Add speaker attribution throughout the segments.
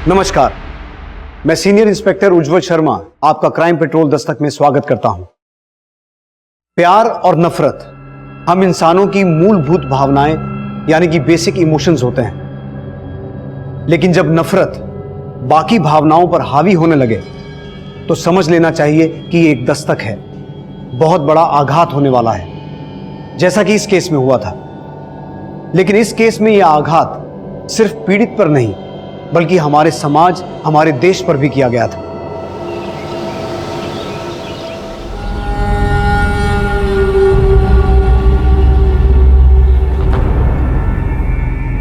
Speaker 1: नमस्कार, मैं senior inspector उज्जवल शर्मा आपका क्राइम पेट्रोल दस्तक में स्वागत करता हूं। प्यार और नफरत हम इंसानों की मूलभूत भावनाएं यानी कि बेसिक इमोशंस होते हैं, लेकिन जब नफरत बाकी भावनाओं पर हावी होने लगे तो समझ लेना चाहिए कि ये एक दस्तक है, बहुत बड़ा आघात होने वाला है, जैसा कि इस केस में हुआ था। लेकिन इस केस में यह आघात सिर्फ पीड़ित पर नहीं बल्कि हमारे समाज, हमारे देश पर भी किया गया था।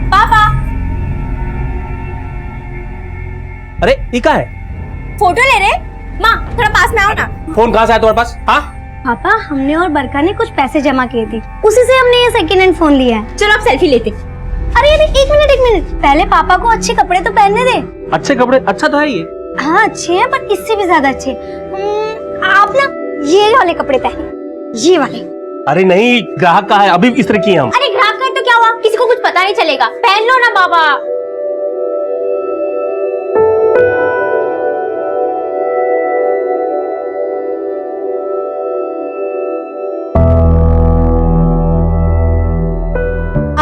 Speaker 2: पापा,
Speaker 3: अरे ये क्या है?
Speaker 2: फोटो ले रहे? माँ थोड़ा पास में आओ ना।
Speaker 3: फोन कहाँ से आया तुम्हारे पास? हाँ,
Speaker 4: पापा, हमने और बरका ने कुछ पैसे जमा किए थे, उसी से हमने ये सेकंड हैंड फोन लिया है।
Speaker 2: चलो अब सेल्फी लेते।
Speaker 4: अरे एक मिनट, पहले पापा को अच्छे कपड़े तो पहनने दे।
Speaker 3: अच्छे कपड़े? अच्छा तो है ये।
Speaker 4: हाँ अच्छे हैं, पर इससे भी ज्यादा अच्छे। आप ना ये वाले कपड़े पहने, ये वाले।
Speaker 3: अरे नहीं, ग्राहक का है, अभी इस तरह की हम।
Speaker 2: अरे ग्राहक का तो क्या हुआ, किसी को कुछ पता नहीं चलेगा, पहन लो ना बाबा।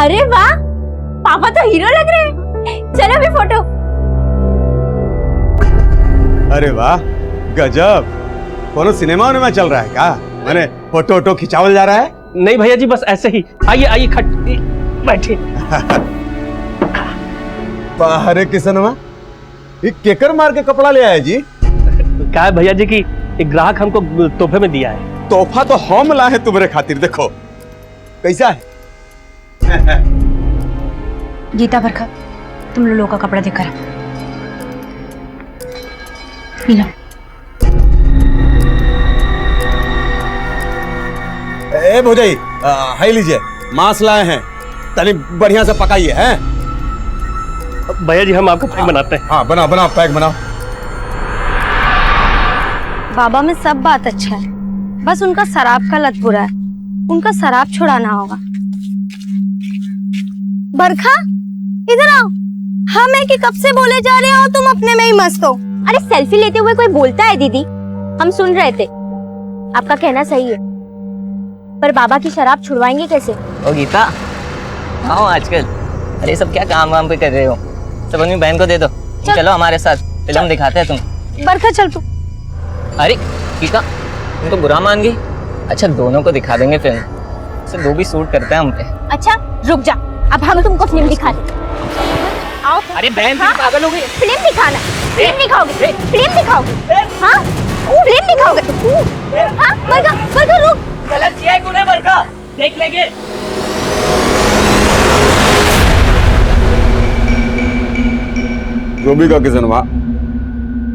Speaker 2: अरे वाह, पापा तो हीरो लग रहे हैं। चलो भी फोटो।
Speaker 1: अरे वाह, गजब। कौन सिनेमा में चल रहा है क्या? मैंने फोटो खिंचावल जा रहा है?
Speaker 3: नहीं भैया जी, बस ऐसे ही। आइए खट बैठिए।
Speaker 1: अरे किसनवा, ये केकर मार के कपड़ा ले आया जी?
Speaker 3: क्या है भैया जी की एक ग्राहक हमको तोहफे में दिया है।
Speaker 1: तोहफा तो हम लाए हैं तुम्हारे खातिर, देखो कैसा है।
Speaker 4: गीता, बरका, तुम लोगों का कपड़ा देखकर लो।
Speaker 1: ए भौजाई, है लीजिए, मांस लाए हैं, तनी बढ़िया से पकाइए हैं।
Speaker 3: भैया जी हम आपका पैक बनाते हैं।
Speaker 1: हाँ बनाओ पैक बनाओ।
Speaker 4: बाबा में सब बात अच्छा है, बस उनका शराब का लत बुरा है, उनका शराब छुड़ाना होगा। बरखा, इधर आओ। हम है कि कब से बोले जा रहे हो, तुम अपने में ही मस्त हो।
Speaker 2: अरे सेल्फी लेते हुए कोई बोलता है दीदी, हम सुन रहे थे। आपका कहना सही है, पर बाबा की शराब छुड़वाएंगे कैसे?
Speaker 5: ओ गीता, आओ आजकल। अरे सब क्या काम वाम पे कर रहे हो? सब अपनी बहन को दे दो। चलो हमारे साथ फिल्म दिखाते हैं तुम।
Speaker 4: बरखा चल तू।
Speaker 5: अरे गीता, तुम तो बुरा मान गई। अच्छा दोनों को दिखा देंगे फिल्म, सब दो भी सूट करते हैं हम पे।
Speaker 2: अच्छा रुक जा, अब हम तुमको फिल्म दिखाते। आओ।
Speaker 5: अरे बहन
Speaker 2: हाँ?
Speaker 5: पागल हो गई।
Speaker 2: फिल्म दिखाना, फिल्म दिखाओगे, फिल्म दिखाओगे। हाँ फिल्म दिखाओगे। हाँ बरखा रुक।
Speaker 5: गलत किया है तूने बरका, देख लेंगे।
Speaker 6: जो भी का किसनवा,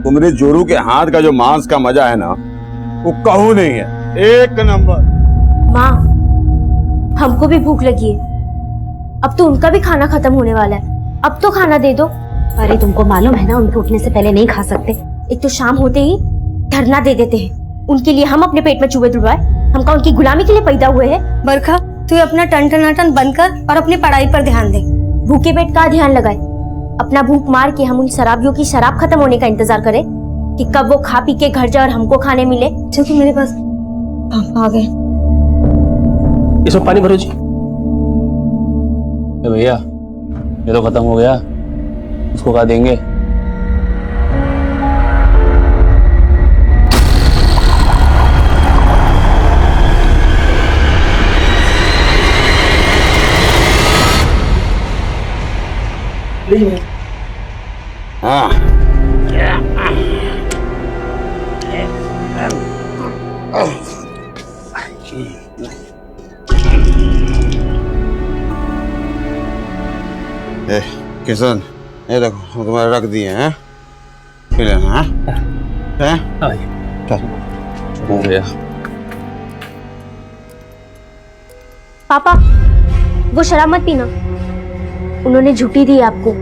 Speaker 6: तुम्हारे जोरू के हाथ का जो मांस का मजा है ना, वो कहूँ नहीं है, एक नंबर।
Speaker 2: माँ, हमको भी भूख लगी है, अब तो उनका भी खाना खत्म होने वाला है, अब तो खाना दे दो।
Speaker 4: अरे तुमको मालूम है ना, उनके उठने से पहले नहीं खा सकते।
Speaker 2: एक तो शाम होते ही धरना दे देते हैं, उनके लिए हम अपने पेट में चूहे तुड़वाए, हम का उनकी गुलामी के लिए पैदा हुए हैं।
Speaker 4: बरखा, तू अपना टन बंद कर और अपनी पढ़ाई पर ध्यान दे।
Speaker 2: भूखे पेट का ध्यान लगाए, अपना भूख मार के हम उन शराबियों की शराब खत्म होने का इंतजार करें कि कब वो खा पी के घर जाए और हमको खाने मिले।
Speaker 4: चल मेरे पास पापा आ गए।
Speaker 3: इसमें पानी भरो जी।
Speaker 7: भैया ये तो खत्म हो गया, उसको क्या देंगे?
Speaker 6: हाँ ए, किशन, ये देखो तुम्हारे रख दिए हैं, पी लेना। हाँ चल
Speaker 7: हो गया।
Speaker 2: पापा वो शराब मत पीना, उन्होंने झूठी दी आपको।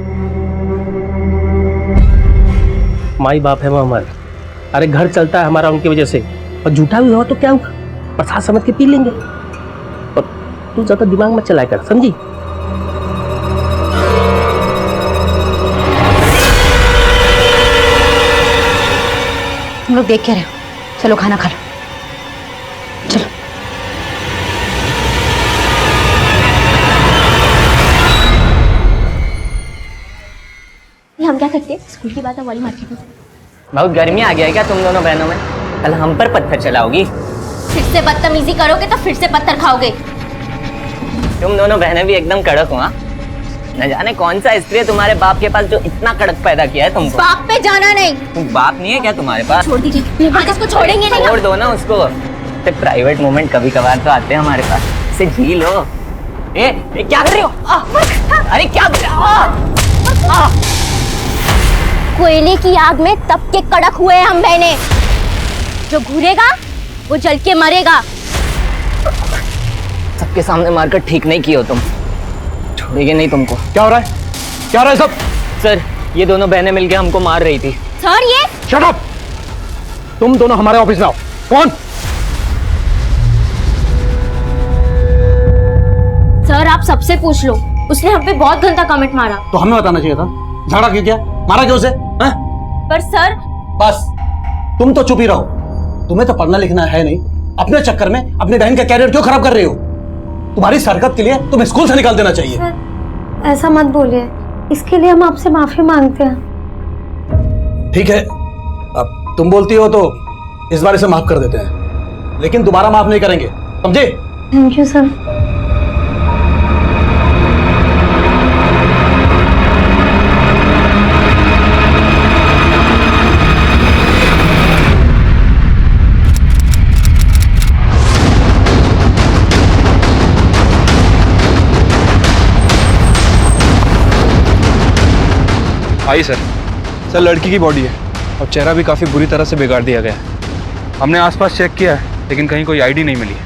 Speaker 3: माई बाप है वो हमारे, अरे घर चलता है हमारा उनकी वजह से, और झूठा भी हुआ तो क्या हुआ, प्रसाद समझ के पी लेंगे। और तू ज्यादा दिमाग मत चलाया कर, समझी?
Speaker 8: तुम लोग देख क्या रहे हो? चलो खाना खा लो। चलो।
Speaker 2: हम क्या करते हैं? स्कूल की बात है वाली मार्केट में।
Speaker 5: बहुत गर्मी आ गया है क्या तुम दोनों बहनों में? कल हम पर पत्थर चलाओगी?
Speaker 2: फिर से बदतमीजी करोगे तो फिर से पत्थर खाओगे।
Speaker 5: तुम दोनों बहनें भी एकदम कड़क हो। हाँ? न जाने कौन सा स्त्री है तुम्हारे बाप के पास जो इतना कड़क पैदा किया है तुमको।
Speaker 2: बाप पे जाना नहीं।
Speaker 5: तुम बाप नहीं है क्या तुम्हारे पास?
Speaker 2: छोड़ दीजिए, हम इसको छोड़ेंगे नहीं।
Speaker 5: छोड़ दो ना उसको। तो प्राइवेट मोमेंट कभी कभार तो आते हैं हमारे पास, इसे जी लो। ए क्या कर रही हो? अरे क्या कर रही हो?
Speaker 2: कोयले की आग में तप के कड़क हुए हैं हम बहने। जो घूरेगा वो जल के मरेगा।
Speaker 5: सबके सामने मारकर ठीक नहीं किए हो तुम, छोड़ेंगे नहीं तुमको।
Speaker 1: क्या हो रहा है? क्या हो रहा है सब?
Speaker 5: सर ये दोनों बहनें मिलके हमको मार रही थी।
Speaker 2: सर ये
Speaker 1: शट अप! तुम दोनों हमारे ऑफिस में आओ। कौन?
Speaker 2: सर आप सबसे पूछ लो, उसने हम पे बहुत गंदा कमेंट मारा।
Speaker 1: तो हमें बताना चाहिए था। झगड़ा क्यों किया? मारा क्यों उसे? हाँ?
Speaker 2: पर सर
Speaker 1: बस तुम तो चुप ही रहो। तुम्हें तो पढ़ना लिखना है नहीं, अपने चक्कर में अपनी बहन का कैरियर क्यों खराब कर रही हो? तुम्हारी इस हरकत के लिए तुम्हें स्कूल से निकाल देना चाहिए।
Speaker 4: सर ऐसा मत बोलिए, इसके लिए हम आपसे माफी मांगते हैं।
Speaker 1: ठीक है, अब तुम बोलती हो तो इस बार इसे माफ कर देते हैं, लेकिन दोबारा माफ नहीं करेंगे, समझे?
Speaker 4: Thank you sir.
Speaker 9: I sir लड़की की बॉडी है और चेहरा भी काफ़ी बुरी तरह से बिगाड़ दिया गया है। हमने आसपास चेक किया है लेकिन कहीं कोई आईडी नहीं मिली है।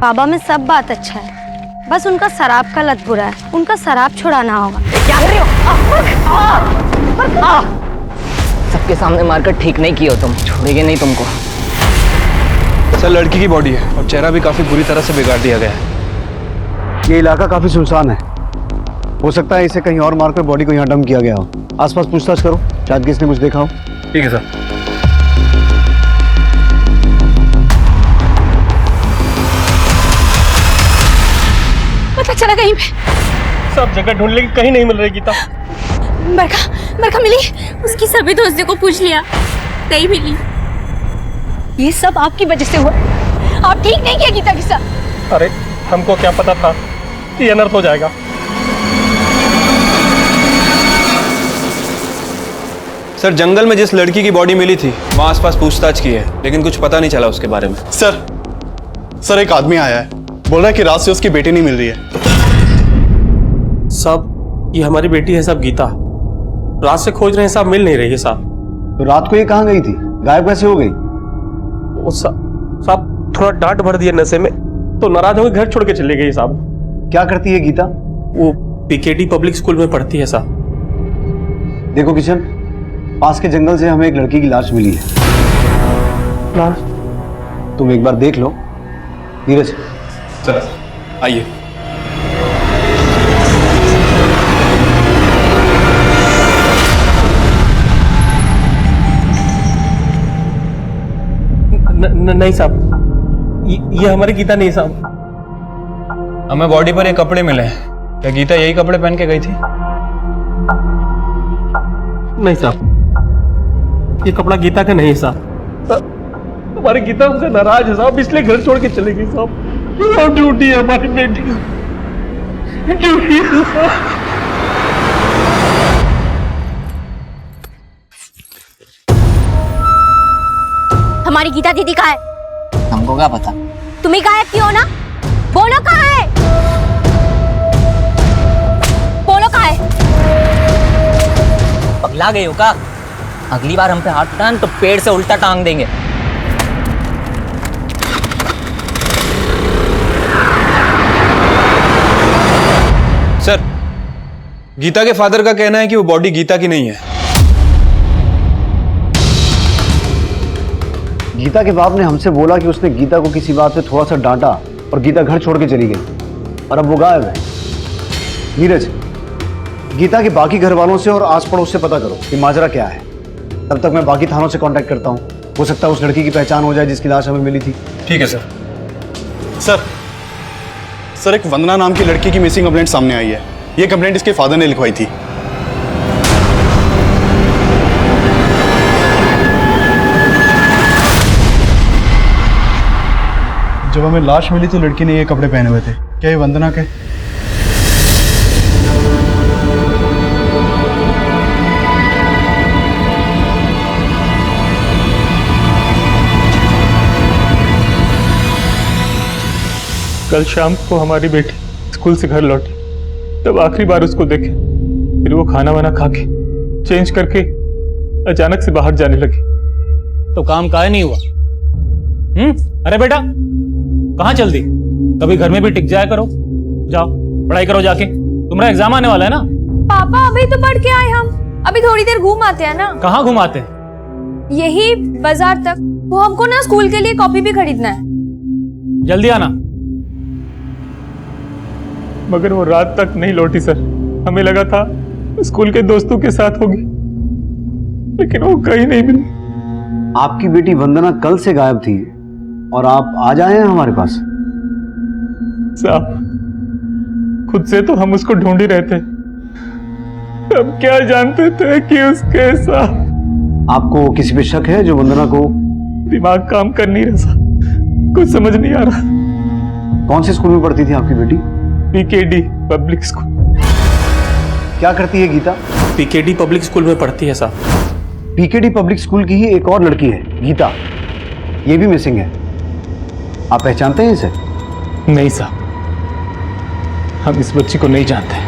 Speaker 4: बाबा में सब बात अच्छा है, बस उनका शराब का लत बुरा है, उनका शराब छुड़ाना होगा।
Speaker 5: क्या कर रही हो? सबके सामने मारकर ठीक नहीं किए हो तुम, छोड़ेंगे नहीं तुमको।
Speaker 9: सर लड़की की बॉडी है और चेहरा भी काफ़ी बुरी तरह से बिगाड़ दिया गया है।
Speaker 1: ये इलाका काफी सुनसान है, हो सकता है इसे कहीं और मारकर बॉडी को यहाँ डंप किया गया हो। आसपास पूछताछ करो, शायद किसने कुछ देखा हो।
Speaker 9: ठीक है सर।
Speaker 2: पता चला कहीं पे?
Speaker 3: सब जगह ढूंढ लेकिन कहीं नहीं मिल रही गीता।
Speaker 2: बरखा मिली, उसकी सभी दोस्तों को पूछ लिया, नहीं मिली। ये सब आपकी वजह से हुआ। आप ठीक नहीं किया गीता के साथ।
Speaker 3: अरे हमको क्या पता था कि अनर्थ हो जाएगा।
Speaker 9: सर जंगल में जिस लड़की की बॉडी मिली थी वहाँ आसपास पूछताछ की है लेकिन कुछ पता नहीं चला उसके बारे में।
Speaker 10: सर एक आदमी आया है, बोल रहा है कि रात से उसकी बेटी नहीं मिल रही है।
Speaker 3: साहब ये हमारी बेटी है साहब, गीता। रात से खोज रहे हैं साहब, मिल नहीं रही है साहब।
Speaker 1: तो रात को ये कहाँ गई थी? गायब कैसे हो गई?
Speaker 3: वो साहब थोड़ा डांट भर दिया नशे में तो नाराज होकर घर छोड़ के चली गई साहब।
Speaker 1: क्या करती है गीता?
Speaker 3: वो पीकेडी पब्लिक स्कूल में पढ़ती है साहब।
Speaker 1: देखो किशन, पास के जंगल से हमें एक लड़की की लाश मिली है।
Speaker 3: लाश?
Speaker 1: तुम एक बार देख लो। नीरज
Speaker 9: सर आइए।
Speaker 3: नहीं साहब, ये हमारी गीता नहीं साहब।
Speaker 9: हमें बॉडी पर ये कपड़े मिले हैं, क्या गीता यही कपड़े पहन के गई थी?
Speaker 3: नहीं साहब, ये कपड़ा गीता का नहीं है साहब। हमारी गीता हमसे नाराज है साहब, इसलिए घर छोड़ के चली गई साहब। ड्यूटी है हमारी बेटी, ड्यूटी है साहब।
Speaker 2: हमारी गीता दीदी कहाँ है?
Speaker 5: हमको क्या पता?
Speaker 2: तुम ही गायब क्यों हो ना? बोलो कहाँ है? बोलो कहाँ है?
Speaker 5: पगला गई हो का? अगली बार हम पे हाथ उठान तो पेड़ से उल्टा टांग देंगे।
Speaker 9: सर गीता के फादर का कहना है कि वो बॉडी गीता की नहीं है।
Speaker 1: गीता के बाप ने हमसे बोला कि उसने गीता को किसी बात पे थोड़ा सा डांटा और गीता घर छोड़ के चली गई और अब वो गायब है। नीरज, गीता के बाकी घर वालों से और आस पड़ोस से पता करो कि माजरा क्या है। तब तक मैं बाकी थानों से कांटेक्ट करता हूँ, हो सकता है उस लड़की की पहचान हो जाए जिसकी लाश हमें मिली थी।
Speaker 10: ठीक है सर। सर सर एक वंदना नाम की लड़की की मिसिंग कंप्लेंट सामने आई है। ये कंप्लेंट इसके फादर ने लिखवाई थी। जब हमें लाश मिली तो लड़की ने ये कपड़े पहने हुए थे। क्या ये वंदना के?
Speaker 3: कल शाम को हमारी बेटी स्कूल से घर लौटी, तब आखिरी बार उसको देखे। फिर वो खाना वाना खा के चेंज करके अचानक से बाहर जाने लगी।
Speaker 7: तो काम काहे नहीं हुआ? अरे बेटा कहाँ चल दी? कभी घर में भी टिक जाया करो। जाओ पढ़ाई करो जाके, तुम्हारा एग्जाम आने वाला है ना।
Speaker 4: पापा अभी तो पढ़ के आए हम, अभी थोड़ी देर घूम आते हैं ना।
Speaker 7: कहाँ घुमाते हैं?
Speaker 4: यही बाजार तक। वो हमको ना स्कूल के लिए कॉपी भी खरीदना है।
Speaker 7: जल्दी आना।
Speaker 3: मगर वो रात तक नहीं लौटी सर। हमें लगा था स्कूल के दोस्तों के साथ होगी, लेकिन वो कहीं नहीं मिली।
Speaker 1: आपकी बेटी वंदना कल से गायब थी और आप आज आए हैं हमारे पास।
Speaker 3: साहब खुद से तो हम उसको ढूंढ ही रहे थे, अब क्या जानते थे कि उसके साथ।
Speaker 1: आपको किसी पे शक है जो वंदना को?
Speaker 3: दिमाग काम कर नहीं रहा साहब, कुछ समझ नहीं आ रहा।
Speaker 1: कौन से स्कूल में पढ़ती थी आपकी बेटी?
Speaker 3: PKD public school.
Speaker 1: क्या करती है गीता?
Speaker 3: पीकेडी पब्लिक स्कूल में पढ़ती है साहब।
Speaker 1: पीकेडी पब्लिक स्कूल की ही एक और लड़की है गीता, ये भी मिसिंग है। आप पहचानते हैं इसे?
Speaker 3: नहीं साहब, हम इस बच्ची को नहीं जानते।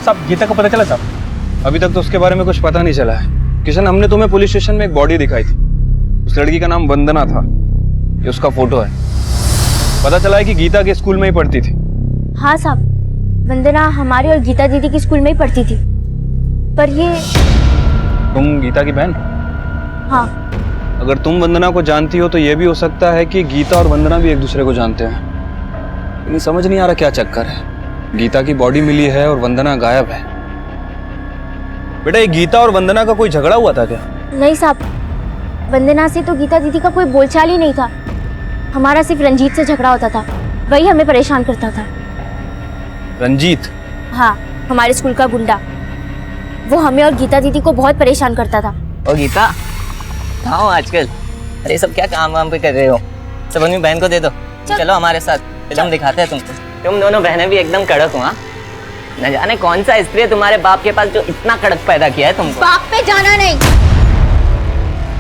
Speaker 9: साहब गीता को पता चला साहब? अभी तक तो उसके बारे में कुछ पता नहीं चला है। किशन, हमने तुम्हें पुलिस स्टेशन में एक बॉडी दिखाई थी, उस लड़की का नाम वंदना था। ये उसका फोटो है। पता चला है कि गीता के स्कूल में ही पढ़ती थी।
Speaker 4: हाँ साहब, वंदना हमारी और गीता दीदी की स्कूल में ही पढ़ती थी। पर ये
Speaker 9: तुम गीता की बहन?
Speaker 4: हाँ।
Speaker 9: अगर तुम वंदना को जानती हो तो ये भी हो सकता है कि गीता और वंदना भी एक दूसरे को जानते हैं। लेकिन समझ नहीं आ रहा क्या चक्कर है। गीता की बॉडी मिली है और वंदना गायब है। बेटा ये गीता और वंदना का कोई झगड़ा हुआ था क्या?
Speaker 4: नहीं साहब, वंदना से तो गीता दीदी का कोई बोलचाल ही नहीं था। हमारा सिर्फ रंजीत से झगड़ा होता था, वही हमें परेशान करता था।
Speaker 9: रंजीत?
Speaker 4: हाँ, हमारे स्कूल का गुंडा। वो हमें और गीता दीदी को बहुत परेशान करता था।
Speaker 5: ओ गीता, कहाँ हो आजकल? अरे सब क्या काम वाम पे कर रहे हो? सब अपनी बहन को दे दो। चलो हमारे साथ, फिल्म दिखाते हैं तुमको। तुम दोनों बहनें भी एकदम कड़क हो। हाँ, न जाने कौन सा स्त्री है तुम्हारे बाप के पास जो इतना कड़क पैदा किया है तुमको।
Speaker 4: बाप पे जाना नहीं।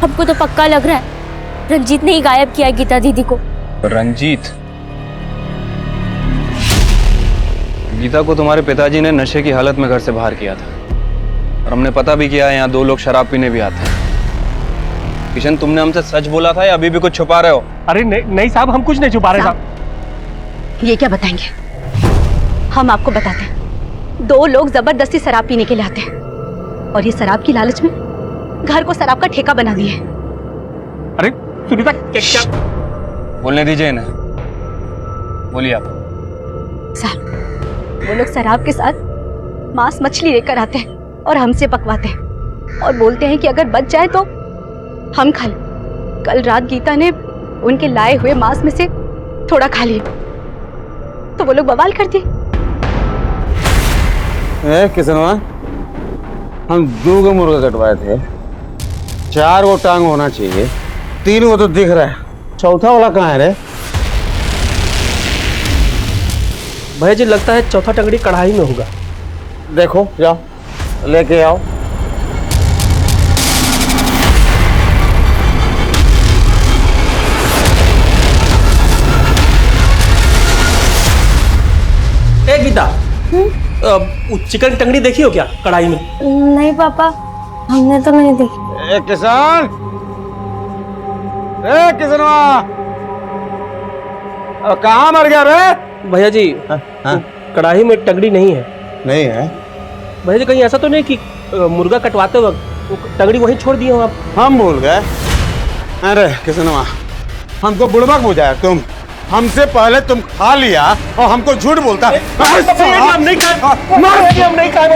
Speaker 4: हमको तो पक्का लग रहा है रंजीत ने ही गायब किया गीता दीदी को।
Speaker 9: रंजीत? गीता को तुम्हारे पिताजी ने नशे की हालत में घर से बाहर किया था और हमने पता भी किया है यहाँ 2 लोग शराब पीने भी आते हैं। किशन, तुमने हमसे सच बोला था या अभी भी कुछ छुपा रहे हो?
Speaker 3: अरे नहीं साहब, हम कुछ नहीं छुपा रहे साहब।
Speaker 8: ये क्या बताएंगे? हम आपको बताते हैं। 2 लोग जबरदस्ती शराब पीने के लिए आते हैं और ये शराब की लालच में घर को शराब का ठेका बना दिए।
Speaker 3: अरे सुनीता, क्या?
Speaker 9: बोलने दीजिए इन्हें, बोलिए आप।
Speaker 8: साहब, वो लोग शराब के साथ मांस मछली लेकर आते हैं और हमसे पकवाते हैं और बोलते हैं कि अगर बच जाए तो हम खा लें। कल रात गीता ने उनके लाए हुए मांस में से थोड़ा खा लिया तो वो लोग बवाल कर दिए।
Speaker 6: किसनवा, हम 2 को मुर्गा कटवाए थे, 4 को टांग होना चाहिए, 3 को तो दिख रहा है, चौथा वाला कहाँ है रे?
Speaker 3: भैया जी लगता है चौथा टंगड़ी कढ़ाई में होगा।
Speaker 6: देखो जाओ लेके आओ।
Speaker 3: ए गीता, चिकन टंगड़ी देखी हो क्या कढ़ाई में?
Speaker 4: नहीं पापा, हमने तो नहीं देखी।
Speaker 6: किसान, किसनवा, कहाँ मर गया रे?
Speaker 3: भैया जी कढ़ाई में टंगड़ी नहीं है।
Speaker 6: नहीं है
Speaker 3: भैया जी, कहीं ऐसा तो नहीं कि मुर्गा कटवाते वक्त टंगड़ी वहीं छोड़ दिए हो आप?
Speaker 6: हम भूल गए। अरे किसनवा, हमको बुड़बक बुझाया तुम। हमसे पहले तुम खा लिया और हमको झूठ बोलता है।
Speaker 3: हम नहीं खाए, हम नहीं खाए।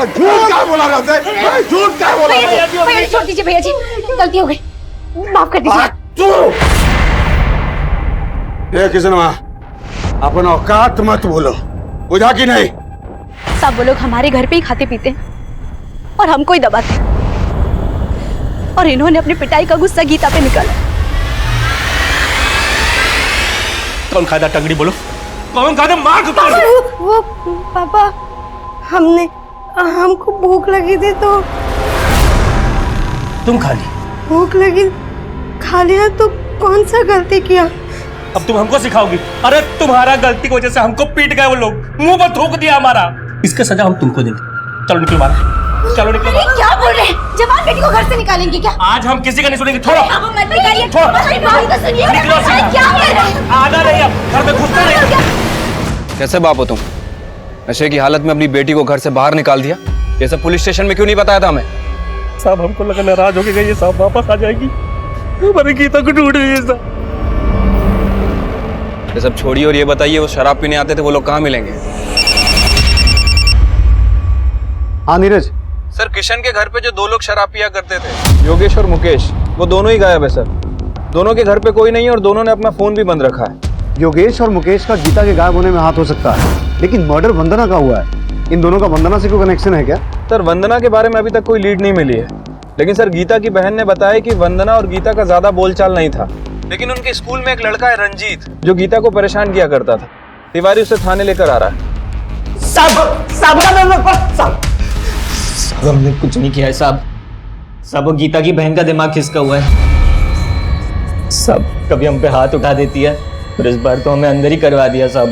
Speaker 6: झूठ क्या बोला रहा है? झूठ क्या बोला रहा है?
Speaker 2: भैया छोड़ दीजिए भैया जी, गलती हो गई, माफ कर दीजिए।
Speaker 6: ये किसनवा, अपन औकात मत बोलो, बुझा कि नहीं?
Speaker 8: सब वो लोग हमारे घर पे ही खाते पीते और हमको ही दबाते, और इन्होंने अपनी पिटाई का गुस्सा गीता पे निकाला।
Speaker 3: कौन खादा टंगड़ी बोलो, कौन खादा? मार को
Speaker 11: वो पापा, हमको भूख लगी थी तो
Speaker 3: तुम खा ली।
Speaker 11: भूख लगी, खा लिया तो कौन सा गलती किया?
Speaker 3: अब तुम हमको सिखाओगी? अरे तुम्हारा गलती की वजह से हमको पीट गए वो लोग, मुंह पर थूक दिया हमारा। इसका सजा हम तुमको देंगे। चलो निकलो बाहर, चलो निकलो बाहर।
Speaker 2: क्या बोल रहे हैं? जवान बेटी को घर से निकालेंगे क्या?
Speaker 3: आज हम किसी का नहीं सुनेंगे। छोड़ो,
Speaker 2: अब मत निकालिए,
Speaker 3: छोड़।
Speaker 2: हमारी बात तो सुनिए।
Speaker 3: निकलो सीधा।
Speaker 2: क्या कर रहे हैं?
Speaker 3: आना नहीं, अब घर में घुसना नहीं।
Speaker 9: कैसे बाप हो तुम? नशे की हालत में अपनी बेटी को घर से बाहर निकाल दिया। ये सब पुलिस स्टेशन में क्यों नहीं बताया था हमें?
Speaker 3: साहब हमको लगा नाराज हो गई, ये साहब वापस आ जाएगी, हमारी गीता को ढूंढ रही है साहब।
Speaker 9: ये सब छोड़िए और ये बताइए, वो शराब पीने आते थे, वो लोग कहाँ मिलेंगे?
Speaker 1: हाँ नीरज,
Speaker 9: सर किशन के घर पे जो 2 लोग शराब पिया करते थे, योगेश और मुकेश, वो दोनों ही गायब है सर। दोनों के घर पे कोई नहीं है और दोनों ने अपना फोन भी बंद रखा है।
Speaker 1: योगेश और मुकेश का गीता के गायब होने में हाथ हो सकता है, लेकिन मर्डर वंदना का हुआ है। इन दोनों का वंदना से कोई कनेक्शन है क्या?
Speaker 9: सर वंदना के बारे में अभी तक कोई लीड नहीं मिली है, लेकिन सर गीता की बहन ने बताया कि वंदना और गीता का ज्यादा बोलचाल नहीं था, लेकिन उनके स्कूल में एक लड़का है रंजीत, जो गीता को परेशान किया करता था। तिवारी उसे थाने लेकर आ रहा है।
Speaker 5: साहब हमने कुछ नहीं किया है साहब। साहब वो गीता की बहन का दिमाग खिसका हुआ है साहब। कभी हम पे हाथ उठा देती है और इस बार तो हमें अंदर ही करवा दिया साहब।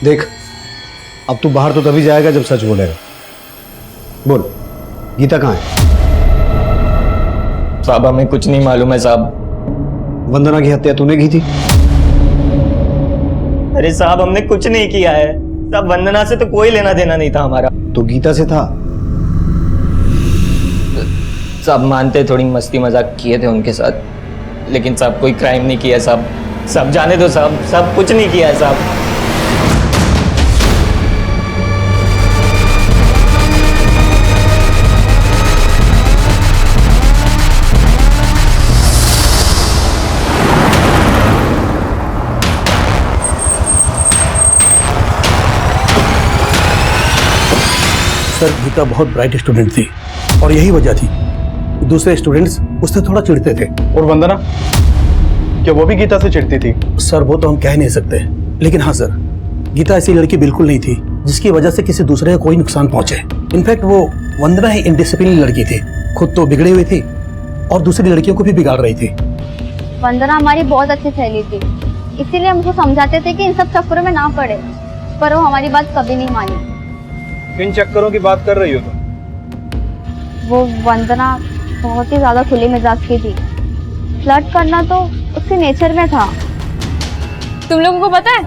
Speaker 1: देख, अब तू बाहर तो तभी जाएगा जब सच बोलेगा। बोल, गीता कहाँ है?
Speaker 5: साहब हमें कुछ नहीं मालूम है साहब।
Speaker 1: वंदना की हत्या तूने की थी?
Speaker 5: अरे साहब हमने कुछ नहीं किया है साहब, वंदना से तो कोई लेना देना नहीं था हमारा।
Speaker 1: तो गीता से था?
Speaker 5: साहब मानते, थोड़ी मस्ती मजाक किए थे उनके साथ, लेकिन साहब कोई क्राइम नहीं किया साहब। सब जाने दो साहब, सब कुछ नहीं किया है साहब।
Speaker 3: सर गीता बहुत ब्राइट स्टूडेंट थी और यही वजह थी दूसरे स्टूडेंट्स उससे थोड़ा चिढ़ते थे।
Speaker 10: और वंदना, क्या वो भी गीता से चिढ़ती थी?
Speaker 3: सर वो तो हम कह नहीं सकते, लेकिन हाँ सर, गीता ऐसी लड़की बिल्कुल नहीं थी जिसकी वजह से किसी दूसरे को कोई नुकसान पहुंचे। इनफैक्ट वो वंदना ही इंडिसिप्लिन लड़की थी, खुद तो बिगड़ी हुई थी और दूसरी लड़कियों को भी बिगाड़ रही थी।
Speaker 4: वंदना हमारी बहुत अच्छी सहेली थी, इसीलिए हमको समझाते थे कि इन सब चक्करों में ना पड़े, पर वो हमारी बात कभी नहीं मानी।
Speaker 9: किन चक्करों की बात कर रही हो तुम?
Speaker 4: वो वंदना बहुत ही ज्यादा खुली मिजाज की थी, फ्लर्ट करना तो उसके नेचर में था।
Speaker 2: तुम लोगों को पता है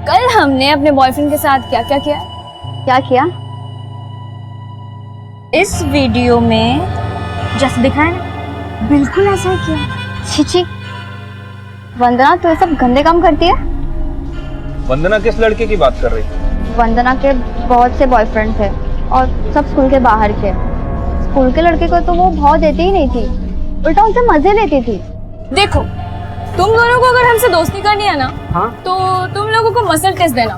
Speaker 2: कल हमने अपने बॉयफ्रेंड के साथ क्या क्या किया?
Speaker 4: क्या किया?
Speaker 2: इस वीडियो में जैसे दिखाया ना, बिल्कुल ऐसा ही किया।
Speaker 4: छिची, वंदना तो ये सब गंदे काम करती है।
Speaker 9: वंदना किस लड़के की बात कर रही है?
Speaker 4: वंदना के बहुत से बॉयफ्रेंड थे और सब स्कूल के बाहर के। स्कूल के लड़के को तो वो भाव देती ही नहीं थी, उल्टा उनसे मजे लेती थी।
Speaker 2: देखो, तुम दोनों को अगर हमसे दोस्ती करनी है ना,
Speaker 3: हाँ?
Speaker 2: तो तुम लोगों को मसल टेस्ट देना।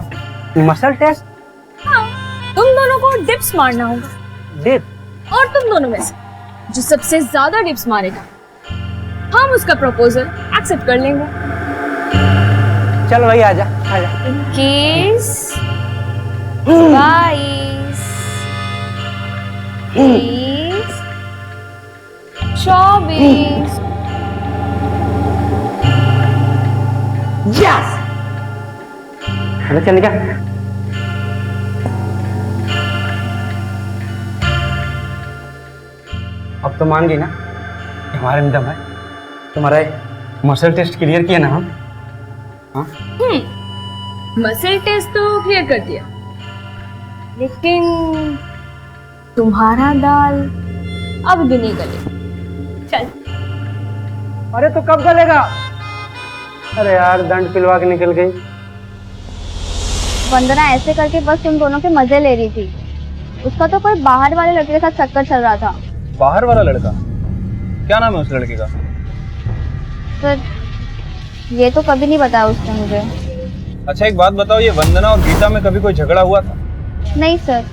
Speaker 3: Muscle test?
Speaker 2: हाँ, तुम दोनों को डिप्स मारना होगा।
Speaker 3: डिप?
Speaker 2: और तुम दोनों में से जो सबसे ज्यादा डिप्स मारेगा, हम उसका प्रपोजल एक्सेप्ट कर लेंगे।
Speaker 3: चल भाई आजा आजा।
Speaker 2: 21, 22, 23, 24।
Speaker 3: यस! अरे चल क्या? अब तो मान गई ना कि हमारे में दम है। तुम्हारा मसल टेस्ट क्लियर किया ना हम? हाँ?
Speaker 2: मसल टेस्ट तो क्लियर कर दिया, लेकिन तुम्हारा दाल अब भी नहीं गले। चल।
Speaker 3: अरे तो कब गलेगा? अरे यार दंड पिलवा के निकल गई।
Speaker 4: वंदना ऐसे करके बस तुम दोनों के मजे ले रही थी। उसका तो कोई बाहर वाले लड़के के साथ चक्कर चल रहा था।
Speaker 9: बाहर वाला लड़का? क्या नाम है उस लड़के का?
Speaker 4: सर ये तो कभी नहीं बताया उसने मुझे।
Speaker 9: अच्छा एक बात बताओ, ये वंदना और गीता में कभी कोई झगड़ा हुआ था?
Speaker 4: नहीं सर,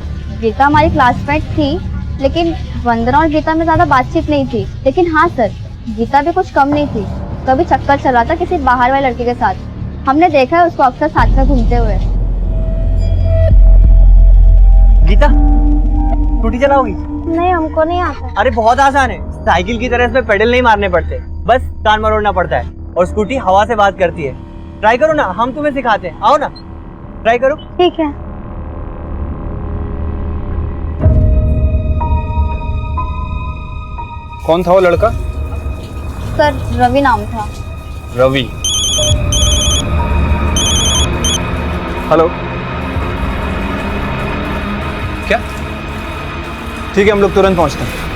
Speaker 4: गीता हमारी क्लासमेट थी, लेकिन वंदना और गीता में ज्यादा बातचीत नहीं थी। लेकिन हाँ सर, गीता भी कुछ कम नहीं थी। कभी चक्कर चल रहा था किसी बाहर वाले लड़के के साथ। हमने देखा है उसको अक्सर साथ में घूमते हुए।
Speaker 5: गीता स्कूटी चलाओगी?
Speaker 4: नहीं, हमको नहीं आता।
Speaker 5: अरे बहुत आसान है, साइकिल की तरह इसमें पेडल नहीं मारने पड़ते, बस कान मरोड़ना पड़ता है और स्कूटी हवा से बात करती है। ट्राई करो ना, हम तुम्हें सिखाते हैं, आओ ना ट्राई करो।
Speaker 4: ठीक है।
Speaker 9: कौन था वो लड़का?
Speaker 4: सर रवि नाम था।
Speaker 9: रवि। हेलो, क्या? ठीक है, हम लोग तुरंत पहुंचते हैं।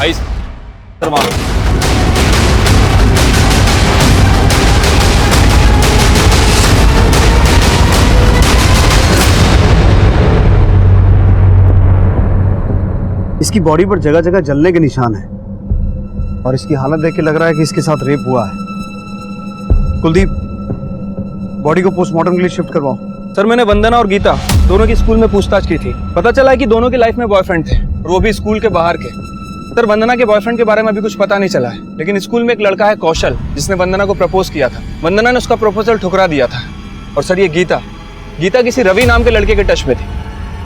Speaker 9: आई सर, वहां
Speaker 1: इसकी बॉडी पर जगह जगह जलने के निशान हैं और इसकी हालत देख के लग रहा है कि इसके साथ रेप हुआ है। कुलदीप, बॉडी को पोस्टमार्टम के लिए शिफ्ट करवाओ।
Speaker 9: सर मैंने वंदना और गीता दोनों की स्कूल में पूछताछ की थी। पता चला है कि दोनों की लाइफ में बॉयफ्रेंड थे और वो भी स्कूल के बाहर के। सर वंदना के बॉयफ्रेंड के बारे में अभी कुछ पता नहीं चला है, लेकिन स्कूल में एक लड़का है कौशल, जिसने वंदना को प्रपोज किया था। वंदना ने उसका प्रपोजल ठुकरा दिया था। और सर ये गीता किसी रवि नाम के लड़के के टच में थी।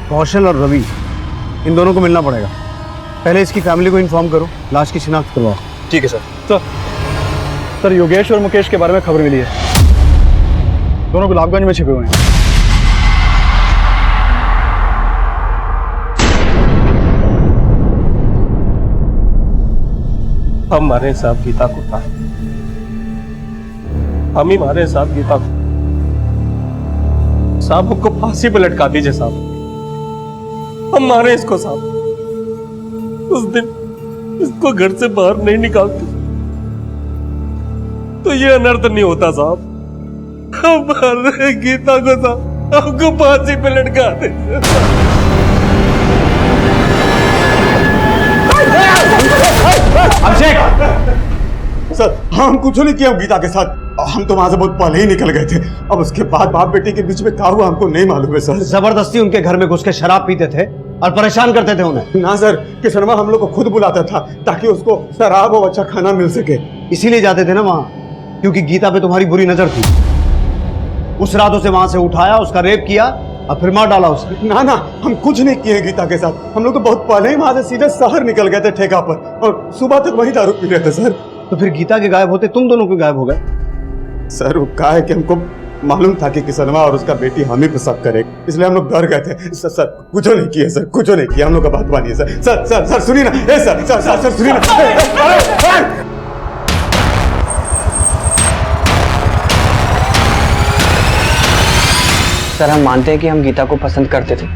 Speaker 1: कौशल और रवि, इन दोनों को मिलना पड़ेगा। पहले इसकी फैमिली को इन्फॉर्म करो, लाश की शिनाख्त करवाओ।
Speaker 9: ठीक है सर।
Speaker 10: सर योगेश और मुकेश के बारे में खबर मिली है, दोनों गुलाबगंज में छिपे हुए हैं।
Speaker 3: हम मारे साहब गीता को था, हम ही मारे साहब गीता को। साहब हमको फांसी पे लटका दीजिए साहब, हम मारे इसको साहब। उस दिन इसको घर से बाहर नहीं निकालते तो ये अनर्थ नहीं होता साहब। हम मार रहे गीता को साहब, हमको फांसी पे लटका दीजिए।
Speaker 10: अभिषेक सर, हम कुछ नहीं किया गीता के साथ, हम तो वहां से बहुत पहले ही निकल गए थे। अब उसके बाद बाप बेटी के बीच में क्या हुआ हमको नहीं मालूम है सर।
Speaker 1: जबरदस्ती उनके घर में घुस के शराब पीते थे और परेशान करते थे उन्हें।
Speaker 10: ना सर, किशनवा हम लोग को खुद बुलाता था ताकि उसको शराब और अच्छा खाना मिल सके।
Speaker 1: इसीलिए जाते थे ना वहां, क्योंकि गीता पे तुम्हारी बुरी नजर थी। उस रात उसे वहां से उठाया, उसका रेप किया और फिर मार डाला उसे।
Speaker 10: ना ना, हम कुछ नहीं किए गीता के साथ। हम लोग तो बहुत पहले ही वहां से सीधे शहर निकल गए थे ठेका पर, और सुबह तक वही दारू पी रहे थे सर।
Speaker 1: तो फिर गीता के गायब होते तुम दोनों के गायब हो गए।
Speaker 10: सर वो कहा है कि हमको मालूम था कि किशनवा और उसका बेटी हम ही पे शक करे, इसलिए हम लोग डर गए थे। सर कुछ नहीं किए सर, कुछ नहीं किया। हम लोग का बात मानिए सर। सर सर सर सुनिए ना, सर सर सर सर सुनिए ना।
Speaker 5: सर हम मानते हैं कि हम गीता को पसंद करते थे।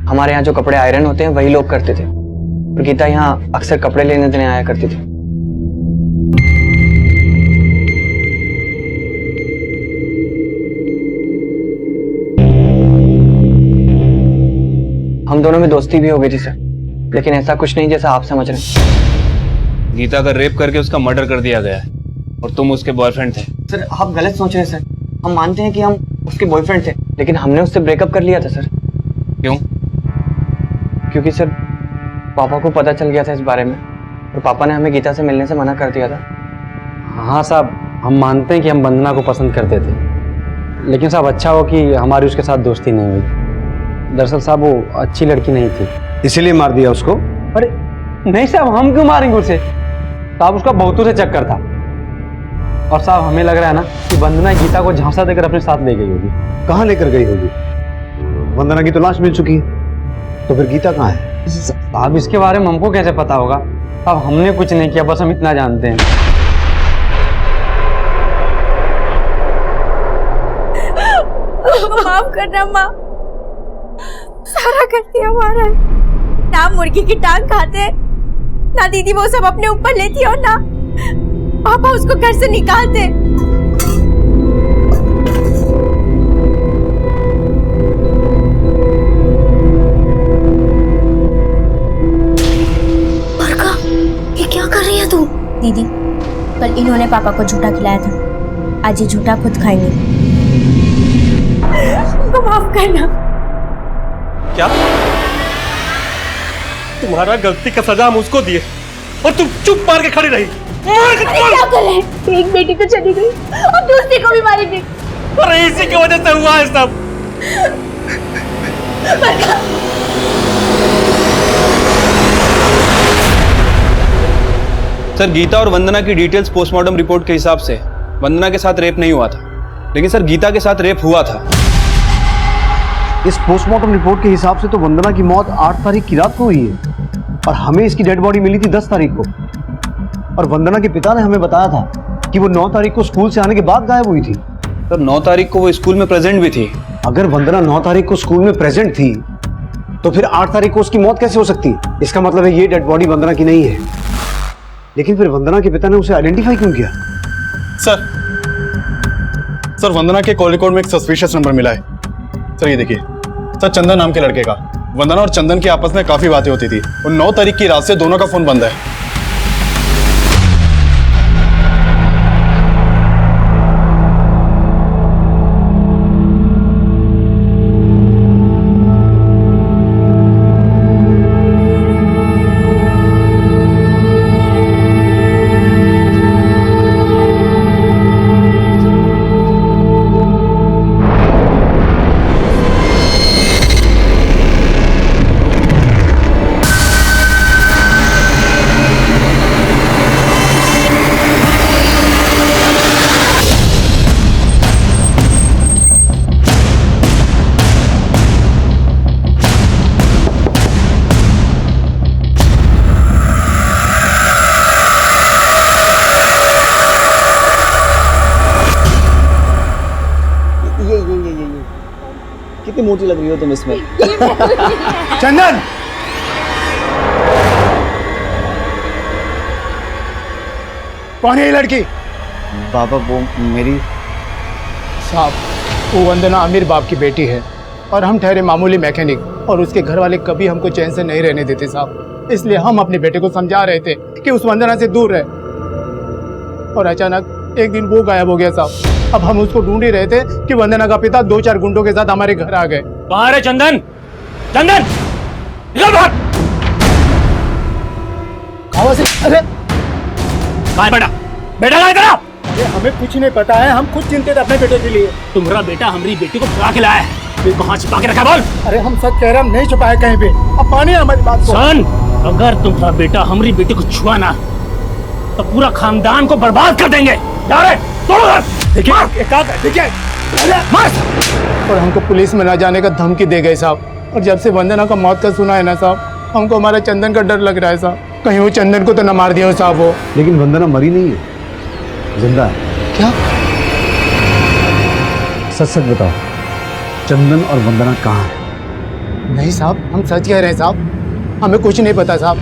Speaker 5: हमारे यहाँ जो कपड़े आयरन होते हैं वही लोग करते थे, और गीता यहाँ अक्सर कपड़े लेने देने आया करती थी। हम दोनों में दोस्ती भी हो गई थी सर, लेकिन ऐसा कुछ नहीं जैसा आप समझ रहे हैं।
Speaker 9: गीता का रेप करके उसका मर्डर कर दिया गया है और तुम उसके बॉयफ्रेंड थे।
Speaker 5: सर आप गलत सोच रहे हैं सर। हम मानते हैं कि हम उसके बॉयफ्रेंड थे, लेकिन हमने उससे ब्रेकअप कर लिया था सर।
Speaker 9: क्यों?
Speaker 5: क्योंकि सर पापा को पता चल गया था इस बारे में, और पापा ने हमें गीता से मिलने से मना कर दिया था।
Speaker 12: हाँ साहब, हम मानते हैं कि हम वंदना को पसंद करते थे, लेकिन साहब अच्छा हो कि हमारी उसके साथ दोस्ती नहीं हुई। दरअसल साहब वो अच्छी लड़की नहीं थी,
Speaker 1: इसीलिए मार दिया उसको।
Speaker 12: अरे नहीं साहब, हम क्यों मारेंगे उसे? साहब उसका बहुतों से चक्कर था, और साहब हमें लग रहा है ना कि वंदना गीता को झांसा देकर अपने साथ ले गई होगी।
Speaker 1: कहाँ लेकर गई होगी? वंदना की तो लाश मिल चुकी है, तो फिर गीता कहाँ है?
Speaker 12: साहब इसके बारे में हमको कैसे पता होगा? अब हमने कुछ नहीं किया, बस हम इतना जानते हैं।
Speaker 2: माफ करना माँ, सारा करती हमारा। ना मुर्गी की टांग खाते, ना दीदी वो सब अपने ऊपर लेती और ना पापा उसको घर से निकालते। बरका, ये क्या कर रही है तू? दीदी, कल इन्होंने पापा को झूठा खिलाया था, आज ये झूठा खुद खाएंगे। उनको माफ करना।
Speaker 3: क्या तुम्हारा गलती का सजा हम उसको दिए और तुम चुप मार के खड़ी रही?
Speaker 2: क्या कर रहे हैं? एक बेटी तो चली गई और दूसरी को भी मारेंगे।
Speaker 3: अरे इसी की वजह से हुआ है सब।
Speaker 9: सर, गीता और वंदना की डिटेल्स पोस्टमार्टम रिपोर्ट के हिसाब से वंदना के साथ रेप नहीं हुआ था, लेकिन सर गीता के साथ रेप हुआ था।
Speaker 1: इस पोस्टमार्टम रिपोर्ट के हिसाब से तो वंदना की मौत 8 तारीख की रात को हुई है और हमें इसकी डेड बॉडी मिली थी 10 तारीख को। और वंदना के पिता ने हमें बताया था कि वो 9 तारीख को स्कूल से आने के बाद गायब हुई थी।
Speaker 9: सर 9 तारीख को वो स्कूल में प्रेजेंट भी थी।
Speaker 1: अगर वंदना 9 तारीख को स्कूल में प्रेजेंट थी तो फिर 8 तारीख को उसकी मौत कैसे हो सकती? इसका मतलब है ये डेड बॉडी वंदना की नहीं है। लेकिन फिर वंदना के पिता ने उसे आइडेंटिफाई क्यों किया?
Speaker 10: सर वंदना के कॉल रिकॉर्ड में एक सस्पिशियस नंबर मिला है। सर ये देखिए, सर चंदन नाम के लड़के का। वंदना और चंदन की आपस में काफी बातें होती थी और 9 तारीख की रात से दोनों का फोन बंद है।
Speaker 5: कितनी मोटी लग रही हो तुम इसमें।
Speaker 1: चंदन! कौन है ये लड़की?
Speaker 6: पापा वो मेरी
Speaker 13: साहब, वो वंदना अमीर बाप की बेटी है और हम ठहरे मामूली मैकेनिक, और उसके घर वाले कभी हमको चैन से नहीं रहने देते साहब। इसलिए हम अपने बेटे को समझा रहे थे कि उस वंदना से दूर रहे, और अचानक एक दिन वो गायब हो गया साहब। अब हम उसको ढूंढ ही रहे थे कि वंदना का पिता 2-4 गुंडों के साथ हमारे घर आ गए।
Speaker 7: कहाँ है चंदन? चंदन! निकल बाहर!
Speaker 13: कहाँ से? अरे
Speaker 7: कहाँ है बेटा? बेटा कहाँ है तेरा?
Speaker 13: अरे हमें कुछ नहीं पता है, हम खुद चिंतित अपने बेटे के लिए।
Speaker 7: तुम्हारा बेटा हमारी बेटी को क्या खिलाया है? फिर कहाँ छिपा के रखा बोल?
Speaker 13: अरे हम सच कह रहे हैं, हम नहीं छुपाए कहीं पे। अब मानिए हमारी बात को।
Speaker 7: सन, अगर तुम्हारा बेटा हमारी बेटी को छुआ ना तो पूरा खानदान को बर्बाद कर देंगे। जा रहे तोड़ो घर।
Speaker 13: देखिए और हमको पुलिस में न जाने का धमकी दे गए साहब। और जब से वंदना का मौत का सुना है ना साहब, हमको हमारा चंदन का डर लग रहा है साहब। कहीं वो चंदन को तो न मार दिया हो साहब वो।
Speaker 1: लेकिन वंदना मरी नहीं है, जिंदा है।
Speaker 13: क्या?
Speaker 1: सच सच बताओ, चंदन और वंदना कहाँ है?
Speaker 13: नहीं साहब, हम सच कह रहे हैं साहब, हमें कुछ नहीं पता साहब।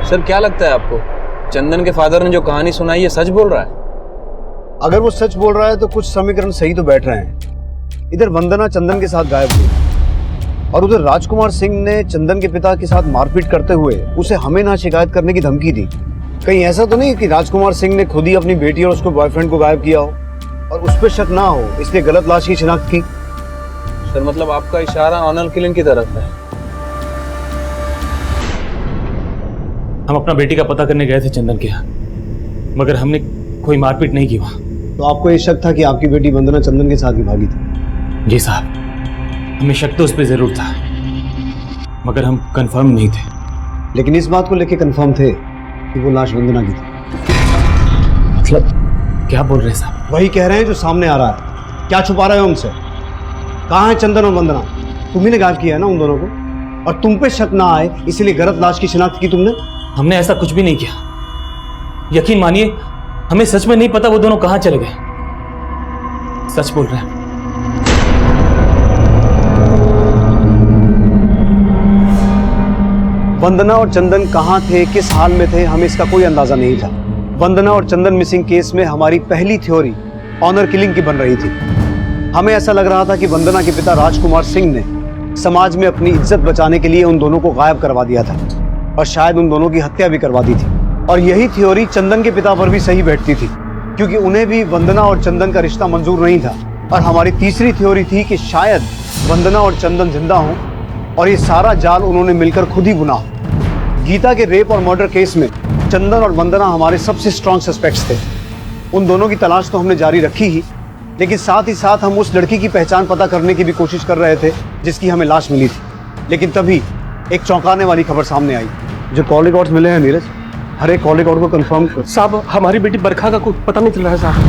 Speaker 9: सर क्या लगता है आपको, चंदन के फादर ने जो कहानी सुनाई है सच बोल रहा है?
Speaker 1: अगर वो सच बोल रहा है तो कुछ समीकरण सही तो बैठ रहे हैं। इधर वंदना चंदन के साथ गायब हुई और उधर राजकुमार सिंह ने चंदन के पिता के साथ मारपीट करते हुए उसे हमें ना शिकायत करने की धमकी दी। कहीं ऐसा तो नहीं कि राजकुमार सिंह ने खुद ही अपनी बेटी और उसके बॉयफ्रेंड को गायब किया हो और उस पर शक ना हो, इसलिए गलत लाश की शिनाख्त की?
Speaker 9: सर मतलब आपका इशारा ऑनर किलिंग की तरफ है।
Speaker 7: हम अपना बेटी का पता करने गए थे चंदन के यहाँ, मगर हमने कोई मारपीट नहीं की वहाँ।
Speaker 1: तो आपको ये शक था कि आपकी बेटी वंदना चंदन के साथ ही भागी थी?
Speaker 7: जी साहब, हमें शक तो उस पर जरूर था, मगर हम कंफर्म नहीं थे।
Speaker 1: लेकिन इस बात को लेकर कंफर्म थे कि वो लाश वंदना की थी।
Speaker 7: मतलब क्या बोल रहे हैं साहब?
Speaker 1: वही कह रहे हैं जो सामने आ रहा है। क्या छुपा रहे हो हमसे? कहाँ है चंदन और वंदना? तुम्ही ने गायब किया है ना उन दोनों को, और तुम पे शक ना आए इसीलिए गलत लाश की शिनाख्त की तुमने।
Speaker 7: हमने ऐसा कुछ भी नहीं किया, यकीन मानिए हमें सच में नहीं पता वो दोनों कहाँ चले गए। सच बोल रहे हैं।
Speaker 1: वंदना और चंदन कहाँ थे, किस हाल में थे, हमें इसका कोई अंदाजा नहीं था। वंदना और चंदन मिसिंग केस में हमारी पहली थ्योरी ऑनर किलिंग की बन रही थी। हमें ऐसा लग रहा था कि वंदना के पिता राजकुमार सिंह ने समाज में अपनी इज्जत बचाने के लिए उन दोनों को गायब करवा दिया था और शायद उन दोनों की हत्या भी करवा दी थी। और यही थ्योरी चंदन के पिता पर भी सही बैठती थी, क्योंकि उन्हें भी वंदना और चंदन का रिश्ता मंजूर नहीं था। और हमारी तीसरी थ्योरी थी कि शायद वंदना और चंदन जिंदा हों और ये सारा जाल उन्होंने मिलकर खुद ही बुना हो। गीता के रेप और मर्डर केस में चंदन और वंदना हमारे सबसे स्ट्रॉन्ग सस्पेक्ट्स थे। उन दोनों की तलाश तो हमने जारी रखी ही, लेकिन साथ ही साथ हम उस लड़की की पहचान पता करने की भी कोशिश कर रहे थे जिसकी हमें लाश मिली थी। लेकिन तभी एक चौंकाने वाली खबर सामने आई। जो कॉल रिकॉर्ड्स मिले हैं नीरज, हर एक कॉल रिकॉर्ड को कंफर्म कर।
Speaker 3: साहब हमारी बेटी बरखा का कुछ पता नहीं चल रहा है साहब।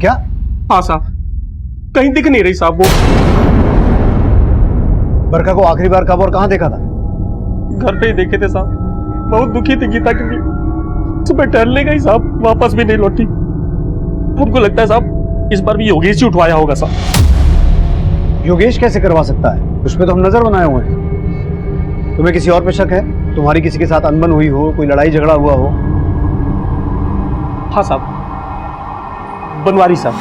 Speaker 1: क्या?
Speaker 3: हाँ साहब, कहीं दिख नहीं रही साहब वो।
Speaker 1: बरखा को आखिरी बार कब और कहाँ देखा था?
Speaker 3: घर पे ही देखे थे साहब। बहुत दुखी थी गीता के लिए। सुबह टहलने गई साहब, वापस भी नहीं लौटी। हमको लगता है साहब इस बार भी योगेश ही उठवाया होगा साहब।
Speaker 1: योगेश कैसे करवा सकता है? उस पर तो हम नजर बनाए हुए हैं। तुम्हें किसी और पे शक है? तुम्हारी किसी के साथ अनबन हुई हो, कोई लड़ाई झगड़ा हुआ हो?
Speaker 3: हाँ साहब, बनवारी साहब,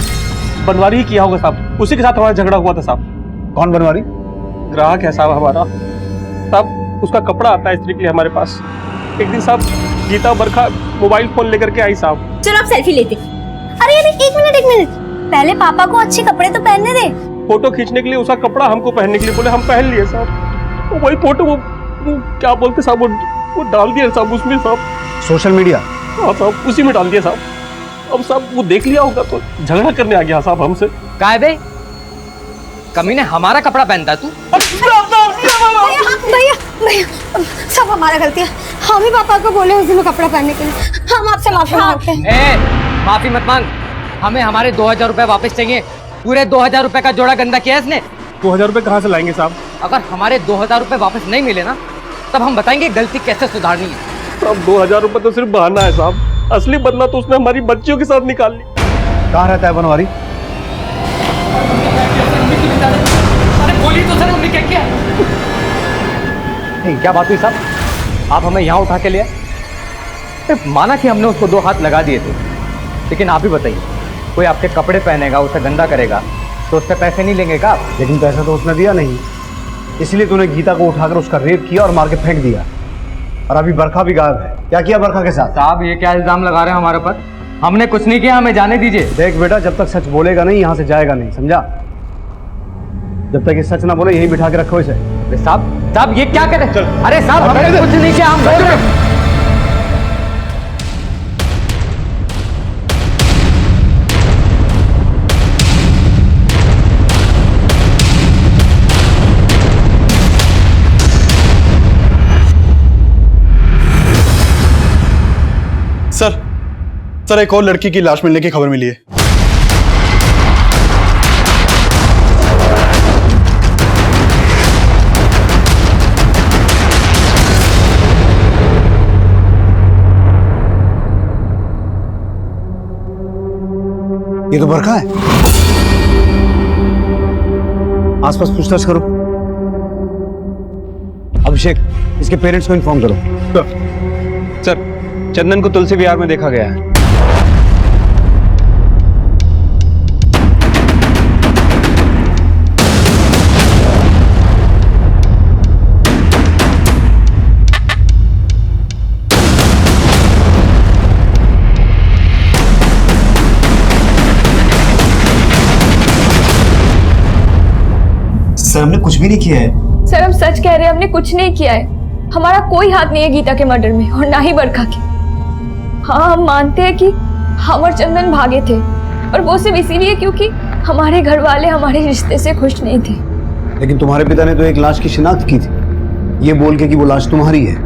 Speaker 3: बनवारी ही किया होगा साहब। उसी के साथ हमारा झगड़ा हुआ था साहब।
Speaker 1: कौन बनवारी?
Speaker 3: ग्राहक है साहब हमारा। साहब उसका कपड़ा आता है इस्त्री के लिए हमारे पास। एक दिन साहब गीता बरखा मोबाइल फोन लेकर के आई साहब।
Speaker 2: चलो आप सेल्फी लेते। अरे अरे एक मिनट, पहले पापा को अच्छे कपड़े तो पहनने दे।
Speaker 3: फोटो खींचने के लिए उसका कपड़ा हमको पहनने के लिए बोले, हम पहन लिए साहब। वही फोटो वो क्या बोलते साहब, वो डाल दिया साहब उसमें साहब,
Speaker 1: सोशल मीडिया।
Speaker 3: हाँ साहब, उसी में डाल दिया साहब। अब साहब वो देख लिया होगा तो झगड़ा करने आ गया साहब हमसे।
Speaker 5: का है बे? कमीने हमारा कपड़ा पहनता है तू?
Speaker 11: भैया सब हमारा गलती है। हम ही पापा को बोले उस दिन कपड़ा पहनने के लिए। हम आपसे माफी मांगते हैं।
Speaker 5: माफी मत मांग, हमें हमारे 2000 रुपए वापस चाहिए। पूरे 2000 रुपए का जोड़ा गंदा किया इसने।
Speaker 3: 2000 रुपए कहाँ से लाएंगे साहब?
Speaker 5: अगर हमारे 2000 रुपए वापस नहीं मिले ना, तब हम बताएंगे गलती कैसे सुधारनी है।
Speaker 3: साहब 2000 रुपए तो सिर्फ बहाना है साहब, असली बदला तो उसने हमारी बच्चियों के साथ निकाल ली।
Speaker 1: कहाँ रहता है बनवारी?
Speaker 5: बोली तो सर हमने क्या किया? क्या बात हुई साहब? आप हमें यहाँ उठा के लिए माना कि हमने उसको 2 हाथ लगा दिए थे, लेकिन आप ही बताइए, कोई आपके कपड़े पहनेगा, उसे गंदा करेगा तो उससे पैसे नहीं लेंगे क्या आप?
Speaker 1: लेकिन पैसा तो उसने दिया नहीं, इसलिए तूने गीता को उठाकर उसका रेप किया और मार के फेंक दिया। और अभी बरखा भी गायब है। क्या किया बरखा के साथ?
Speaker 5: साहब ये क्या इल्जाम लगा रहे हैं हमारे ऊपर? हमने कुछ नहीं किया, हमें जाने दीजिए।
Speaker 1: देख बेटा, जब तक सच बोलेगा नहीं यहाँ से जाएगा नहीं, समझा? जब तक ये सच ना बोले यहीं बिठा के रखो इसे।
Speaker 5: साहब ये क्या करे? अरे साहब हमने कुछ नहीं किया, हम
Speaker 9: सर एक और लड़की की लाश मिलने की खबर मिली है।
Speaker 1: ये तो बरखा है। आसपास पूछताछ करो। अभिषेक, इसके पेरेंट्स को इन्फॉर्म करो।
Speaker 9: सर चंदन को तुलसी विहार में देखा गया है।
Speaker 1: सर हमने कुछ भी नहीं किया है।
Speaker 2: सर हम सच कह रहे हैं, हमने कुछ नहीं किया है। हमारा कोई हाथ नहीं है गीता के मर्डर में, और ना ही बरखा के। हाँ हम मानते हैं कि हम और चंदन भागे थे, और वो सिर्फ इसीलिए क्योंकि हमारे घर वाले हमारे रिश्ते से खुश नहीं थे।
Speaker 1: लेकिन तुम्हारे पिता ने तो एक लाश की शिनाख्त की थी, ये बोल के कि वो लाश तुम्हारी है।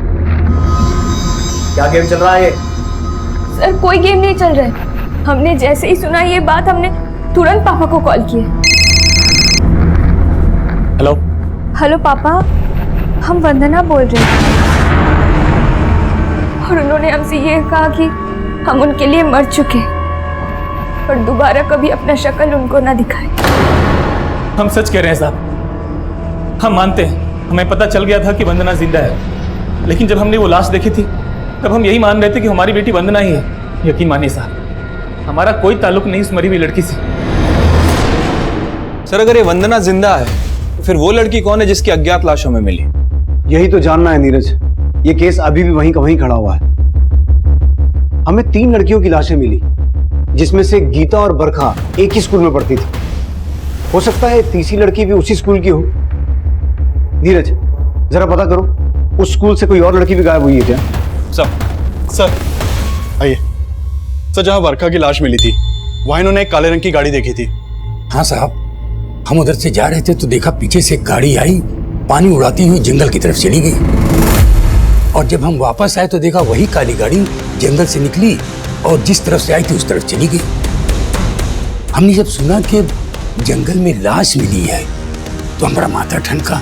Speaker 1: क्या गेम चल रहा है ये?
Speaker 2: सर कोई गेम नहीं चल रहा है। हमने जैसे ही सुना ये बात, हमने तुरंत पापा को कॉल किया। हेलो पापा, हम वंदना बोल रहे हैं, और उन्होंने हमसे ये कहा कि हम उनके लिए मर चुके, और दोबारा कभी अपना शक्ल उनको ना दिखाए।
Speaker 7: हम सच कह रहे हैं साहब, हम मानते हैं हमें पता चल गया था कि वंदना जिंदा है, लेकिन जब हमने वो लाश देखी थी तब हम यही मान रहे थे कि हमारी बेटी वंदना ही है। यकीन मानिए साहब, हमारा कोई ताल्लुक नहीं इस मरी हुई लड़की से।
Speaker 9: सर अगर ये वंदना जिंदा है तो फिर वो लड़की कौन है जिसकी अज्ञात लाशों में मिली?
Speaker 1: यही तो जानना है नीरज। ये केस अभी भी वहीं का वहीं खड़ा हुआ है। हमें 3 लड़कियों की लाशें मिली, जिसमें से गीता और बरखा एक ही स्कूल में पढ़ती थी। हो सकता है तीसरी लड़की भी उसी स्कूल की हो। नीरज, जरा पता करो उस स्कूल से कोई और लड़की भी गायब हुई है क्या?
Speaker 10: सर आइए। सर जहाँ बरखा की लाश मिली थी वहाँ इन्होंने एक काले रंग की गाड़ी देखी थी।
Speaker 14: हाँ साहब, हम उधर से जा रहे थे तो देखा पीछे से एक गाड़ी आई, पानी उड़ाती हुई जंगल की तरफ चली गई। और जब हम वापस आए तो देखा वही काली गाड़ी जंगल से निकली और जिस तरफ से आई थी उस तरफ चली गई। हमने जब सुना कि जंगल में लाश मिली है तो हमारा माथा ठनका।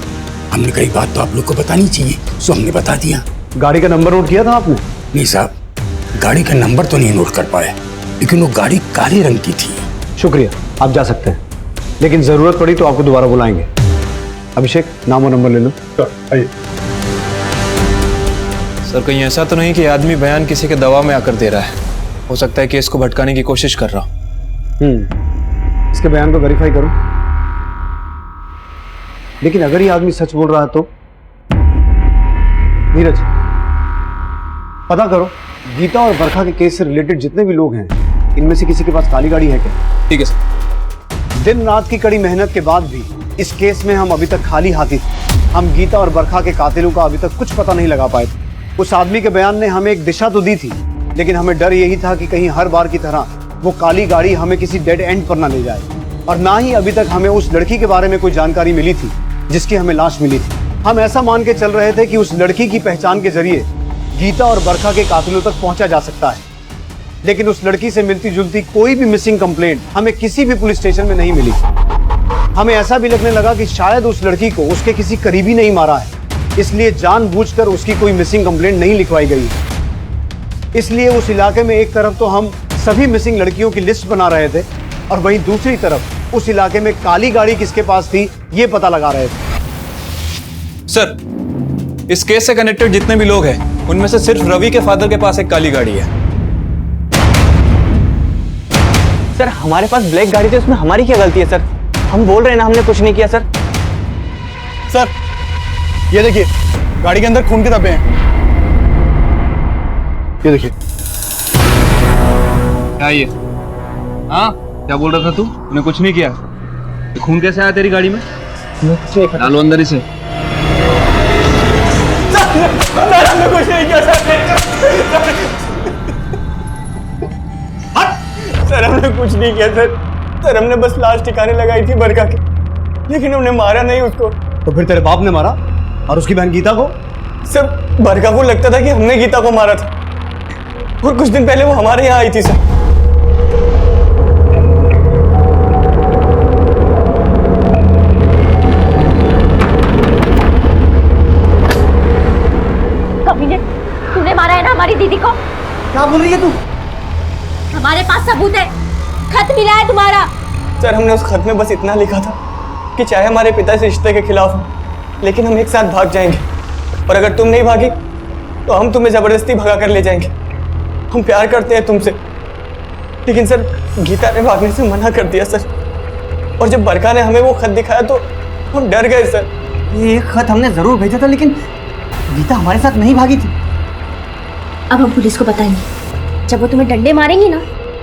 Speaker 14: हमने कई बात तो आप लोग को बतानी चाहिए, सो हमने बता दिया।
Speaker 1: गाड़ी का नंबर नोट किया था आपने?
Speaker 14: नहीं साहब, गाड़ी का नंबर तो नहीं नोट कर पाए, लेकिन वो गाड़ी काले रंग की थी।
Speaker 1: शुक्रिया, आप जा सकते हैं, लेकिन जरूरत पड़ी तो आपको दोबारा बुलाएंगे। अभिषेक, नाम और नंबर ले लो।
Speaker 10: आइए।
Speaker 9: सर कहीं ऐसा तो नहीं कि आदमी बयान किसी के दबाव में आकर दे रहा है? हो सकता है केस को भटकाने की कोशिश कर रहा हूं।
Speaker 1: इसके बयान को वेरीफाई करो। लेकिन अगर ये आदमी सच बोल रहा है तो नीरज, पता करो गीता और बरखा के केस से रिलेटेड जितने भी लोग हैं, इनमें से किसी के पास काली गाड़ी है क्या?
Speaker 9: ठीक है सर।
Speaker 1: दिन रात की कड़ी मेहनत के बाद भी इस केस में हम अभी तक खाली हाथी थे। हम गीता और बरखा के कातिलों का अभी तक कुछ पता नहीं लगा पाए थे। उस आदमी के बयान ने हमें एक दिशा तो दी थी, लेकिन हमें डर यही था कि कहीं हर बार की तरह वो काली गाड़ी हमें किसी डेड एंड पर ना ले जाए। और ना ही अभी तक हमें उस लड़की के बारे में कोई जानकारी मिली थी जिसकी हमें लाश मिली थी। हम ऐसा मान के चल रहे थे कि उस लड़की की पहचान के जरिए गीता और बरखा के कातिलों तक पहुंचा जा सकता है, लेकिन उस लड़की से मिलती जुलती कोई भी मिसिंग कंप्लेंट हमें किसी भी पुलिस स्टेशन में नहीं मिली। हमें ऐसा भी लगने लगा कि शायद उस लड़की को उसके किसी करीबी नहीं मारा है, इसलिए जानबूझकर उसकी कोई मिसिंग कंप्लेंट नहीं लिखवाई गई। इसलिए उस इलाके में एक तरफ तो हम सभी मिसिंग लड़कियों की लिस्ट बना रहे थे और वहीं दूसरी तरफ उस इलाके में काली गाड़ी किसके पास थी ये पता लगा रहे थे।
Speaker 9: सर इस केस से कनेक्टेड जितने भी लोग हैं उनमें से सिर्फ रवि के फादर के पास एक काली गाड़ी है।
Speaker 5: सर हमारे पास ब्लैक गाड़ी थी, उसमें हमारी क्या गलती है सर? हम बोल रहे हैं ना हमने कुछ नहीं किया सर।
Speaker 10: सर ये देखिए, गाड़ी के अंदर खून के धब्बे हैं। ये देखिए।
Speaker 9: क्या ये? हाँ क्या बोल रहा था तू? तूने कुछ नहीं किया? ये खून कैसे आया तेरी गाड़ी में? डालो अंदर इसे।
Speaker 3: हमने कुछ नहीं किया सर, हमने कुछ नहीं किया सर, हमने बस लाश ठिकाने लगाई थी बरखा की, लेकिन हमने मारा नहीं उसको।
Speaker 1: तो फिर तेरे बाप ने मारा और उसकी बहन गीता को?
Speaker 3: सर बरखा को लगता था कि हमने गीता को मारा था, और कुछ दिन पहले वो हमारे यहाँ आई थी सर।
Speaker 2: कमीने, तूने मारा है ना हमारी दीदी को?
Speaker 1: क्या बोल रही है तू?
Speaker 2: हमारे पास सबूत है, खत मिला है तुम्हारा।
Speaker 3: सर हमने उस खत में बस इतना लिखा था कि चाहे हमारे पिता इस रिश्ते के खिलाफ हो, लेकिन हम एक साथ भाग जाएंगे, और अगर तुम नहीं भागी तो हम तुम्हें जबरदस्ती भगा कर ले जाएंगे। हम प्यार करते हैं तुमसे। लेकिन सर गीता ने भागने से मना कर दिया सर, और जब बरखा ने हमें वो खत दिखाया तो हम डर गए सर।
Speaker 5: ये खत हमने जरूर भेजा था, लेकिन गीता हमारे साथ नहीं भागी थी।
Speaker 2: अब हम पुलिस को बताएंगे, जब वो तुम्हें डंडे मारेंगी ना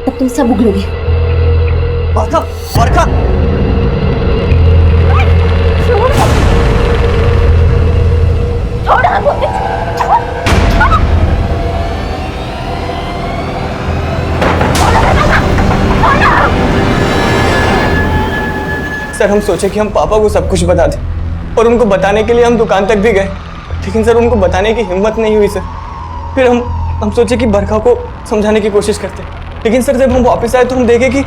Speaker 2: तब तुम सब उगलोगे।
Speaker 3: बरखा, बरखा! सर हम सोचे कि हम पापा को सब कुछ बता दें, और उनको बताने के लिए हम दुकान तक भी गए, लेकिन सर उनको बताने की हिम्मत नहीं हुई सर। फिर हम सोचे कि बरखा को समझाने की कोशिश करते, लेकिन सर जब हम वापस आए तो हम देखे कि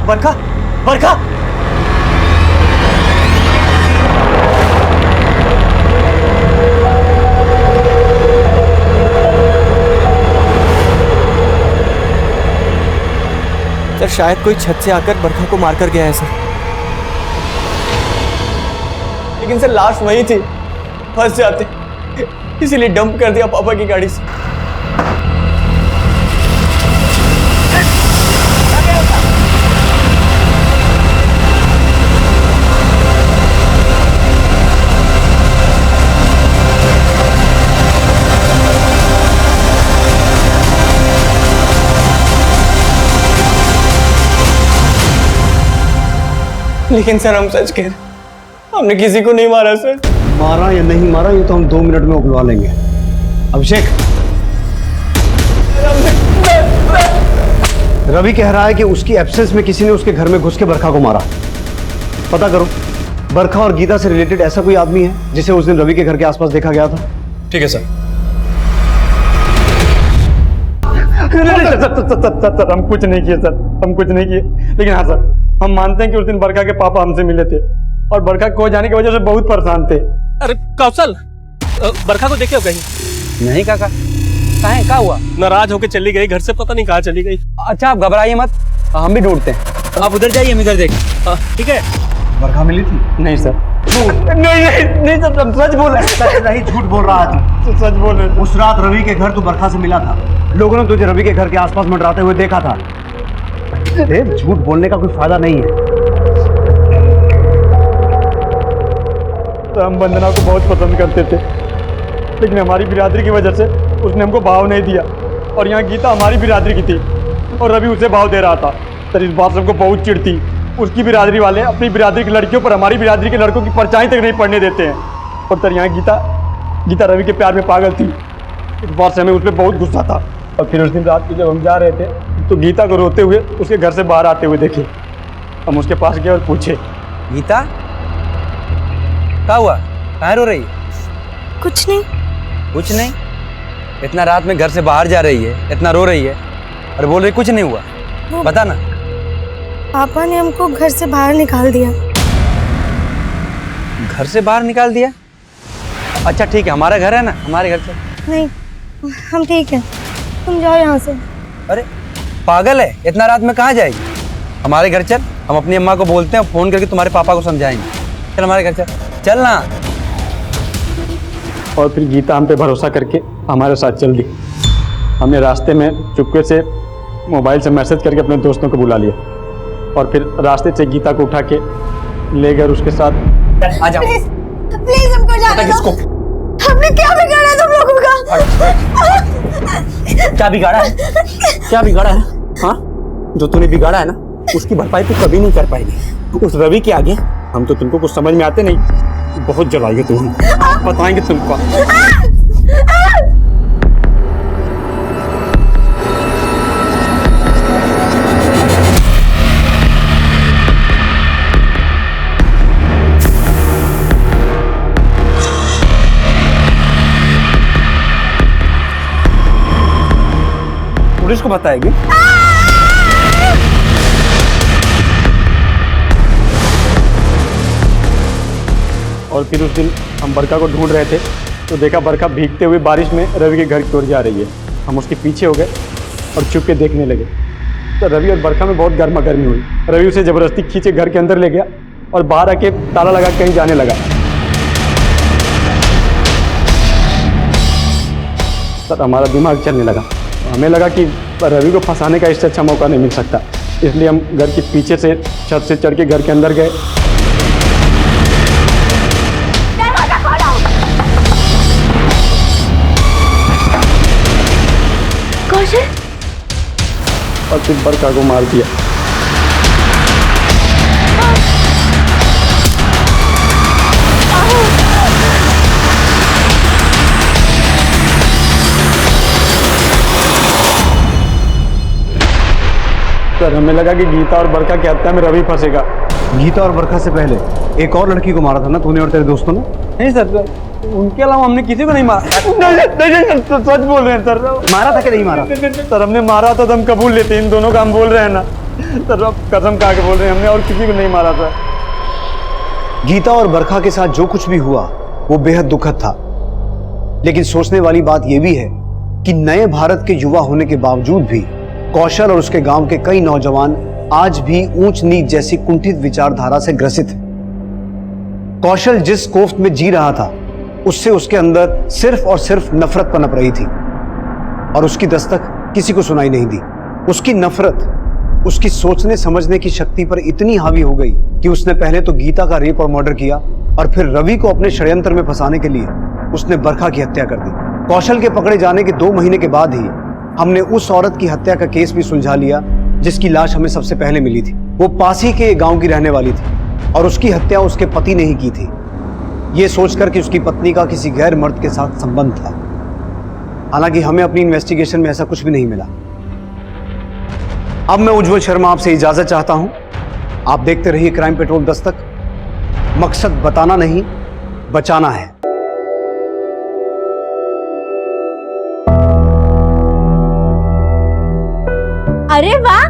Speaker 3: बरखा, बरखा! सर शायद कोई छत से आकर बरखा को मारकर गया है सर। लेकिन सर लाश वही थी, फंस जाते, इसीलिए डंप कर दिया पापा की गाड़ी से। लेकिन सर हम सच कह रहे, हमने किसी को नहीं मारा सर।
Speaker 1: मारा या नहीं मारा ये तो हम 2 मिनट में उगलवा लेंगे। अभिषेक, रवि कह रहा है कि उसकी एब्सेंस में किसी ने उसके घर में घुस के बरखा को मारा। पता करो, बरखा और गीता से रिलेटेड ऐसा कोई आदमी है जिसे उस दिन रवि के घर के आसपास देखा गया था?
Speaker 9: ठीक है सर।
Speaker 3: सर हम कुछ नहीं किए सर, हम कुछ नहीं किए। लेकिन हाँ सर, हम मानते हैं कि उस दिन बरखा के पापा हमसे मिले थे और बरखा खो जाने की वजह से बहुत परेशान थे।
Speaker 7: अरे कौशल, बरखा को देखे हो कहीं?
Speaker 12: नहीं काका, कहाँ क्या हुआ?
Speaker 7: नाराज होके चली गई, घर से पता नहीं कहाँ चली गई।
Speaker 12: अच्छा आप घबराइए मत, हम भी ढूंढते हैं। आप उधर जाइए, हम इधर देख।
Speaker 7: ठीक है।
Speaker 1: बरखा मिली थी?
Speaker 3: नहीं सर। नहीं सर, तुम सच बोल रहे।
Speaker 1: नहीं, झूठ बोल रहा था।
Speaker 3: सच बोल रहे।
Speaker 1: उस रात रवि के घर तू बरखा से मिला था, लोगों ने तुझे रवि के घर के आसपास मंडराते हुए देखा था। झूठ बोलने का कोई फायदा नहीं है।
Speaker 3: तो हम वंदना को बहुत पसंद करते थे, लेकिन हमारी बिरादरी की वजह से उसने हमको भाव नहीं दिया। और यहाँ गीता हमारी बिरादरी की थी और रवि उसे भाव दे रहा था। सर इस बात से हमको बहुत चिढ़ थी। उसकी बिरादरी वाले अपनी बिरादरी की लड़कियों पर हमारी बिरादरी के लड़कों की परछाई तक नहीं पड़ने देते हैं। और सर यहाँ गीता रवि के प्यार में पागल थी। इस बात से हमें उस पर बहुत गुस्सा था। और फिर उस दिन रात को जब हम जा रहे थे तो गीता को रोते हुए उसके घर से बाहर आते हुए देखे। हम उसके पास गए और पूछे,
Speaker 12: गीता क्या हुआ, कहाँ रो रही है?
Speaker 2: कुछ नहीं।
Speaker 12: कुछ नहीं? इतना रात में घर से बाहर जा रही है, इतना रो रही है और बोल रही कुछ नहीं हुआ। बता ना।
Speaker 2: पापा ने हमको घर से बाहर निकाल दिया।
Speaker 12: घर से बाहर निकाल दिया? अच्छा ठीक है, हमारा घर है ना, हमारे घर से।
Speaker 2: नहीं, हम ठीक है, तुम जाओ यहाँ से।
Speaker 12: अरे पागल है, इतना रात में कहाँ जाएगी? हमारे घर चल, हम अपनी अम्मा को बोलते हैं, फोन करके तुम्हारे पापा को समझाएंगे। चल हमारे घर चल ना।
Speaker 3: और फिर गीता हम पे भरोसा करके हमारे साथ चल दी। हमने रास्ते में चुपके से मोबाइल से मैसेज करके अपने दोस्तों को बुला लिया और फिर रास्ते से गीता को उठा के ले गए उसके साथ।
Speaker 12: आ जाओ
Speaker 11: प्लीज हमको जाने दो।
Speaker 12: किसको?
Speaker 11: हमने क्या बिगाड़ा तुम लोगों का?
Speaker 12: क्या बिगाड़ा है? क्या बिगाड़ा है? हाँ, जो तूने बिगाड़ा है ना, उसकी भरपाई तू कभी नहीं कर पाएगी। उस रवि के आगे हम तो तुमको कुछ समझ में आते नहीं। बहुत जलाएंगे तुम, बताएंगे तुमको। पुलिस को बताएगी?
Speaker 3: और फिर उस दिन हम बरखा को ढूंढ रहे थे तो देखा बरखा भीगते हुए बारिश में रवि के घर की ओर जा रही है। हम उसके पीछे हो गए और चुप के देखने लगे तो रवि और बरखा में बहुत गर्मा गर्मी हुई। रवि उसे जबरदस्ती खींचे घर के अंदर ले गया और बाहर आके ताला लगा कहीं जाने लगा। सर हमारा दिमाग चलने लगा। हमें लगा कि रवि को फंसाने का इससे अच्छा मौका नहीं मिल सकता, इसलिए हम घर के पीछे से छत से चढ़ के घर के अंदर गए। और फिर बरखा को मार दिया। सर हमें लगा कि गीता और बरखा की हत्या में रवि फंसेगा।
Speaker 1: गीता और बरखा से पहले एक और लड़की को मारा था ना तूने और तेरे दोस्तों ने?
Speaker 3: नहीं सर, उनके अलावा हमने किसी को नहीं मारा। नहीं, सच बोल रहे हैं सर।
Speaker 1: मारा था कि नहीं मारा?
Speaker 3: सर हमने मारा था तो हम कबूल लेते, इन दोनों का हम बोल रहे हैं ना सर। अब कसम खा के बोल रहे हैं, हमने और किसी को नहीं मारा था।
Speaker 1: गीता और बरखा के साथ जो कुछ भी हुआ वो बेहद दुखद था, लेकिन सोचने वाली बात यह भी है कि नए भारत के युवा होने के बावजूद भी कौशल और उसके गांव के कई नौजवान आज भी ऊंच नीच जैसी कुंठित विचारधारा से ग्रसित है। कौशल जिस कोफ्त में जी रहा था उससे उसके अंदर सिर्फ और सिर्फ नफरत पनप रही थी और उसकी दस्तक किसी को सुनाई नहीं दी। उसकी नफरत उसकी सोचने समझने की शक्ति पर इतनी हावी हो गई कि उसने पहले तो गीता का रेप और मर्डर किया और फिर रवि को अपने षड्यंत्र में फंसाने के लिए उसने बरखा की हत्या कर दी। कौशल के पकड़े जाने के 2 महीने के बाद ही हमने उस औरत की हत्या का केस भी सुलझा लिया जिसकी लाश हमें सबसे पहले मिली थी। वो पास ही के गांव की रहने वाली थी और उसकी हत्या उसके पति ने ही की थी, ये सोचकर कि उसकी पत्नी का किसी गैर मर्द के साथ संबंध था। हालांकि हमें अपनी इन्वेस्टिगेशन में ऐसा कुछ भी नहीं मिला। अब मैं उज्जवल शर्मा आपसे इजाजत चाहता हूं। आप देखते रहिए क्राइम पेट्रोल दस्तक। मकसद बताना नहीं, बचाना है।
Speaker 2: अरे वाह,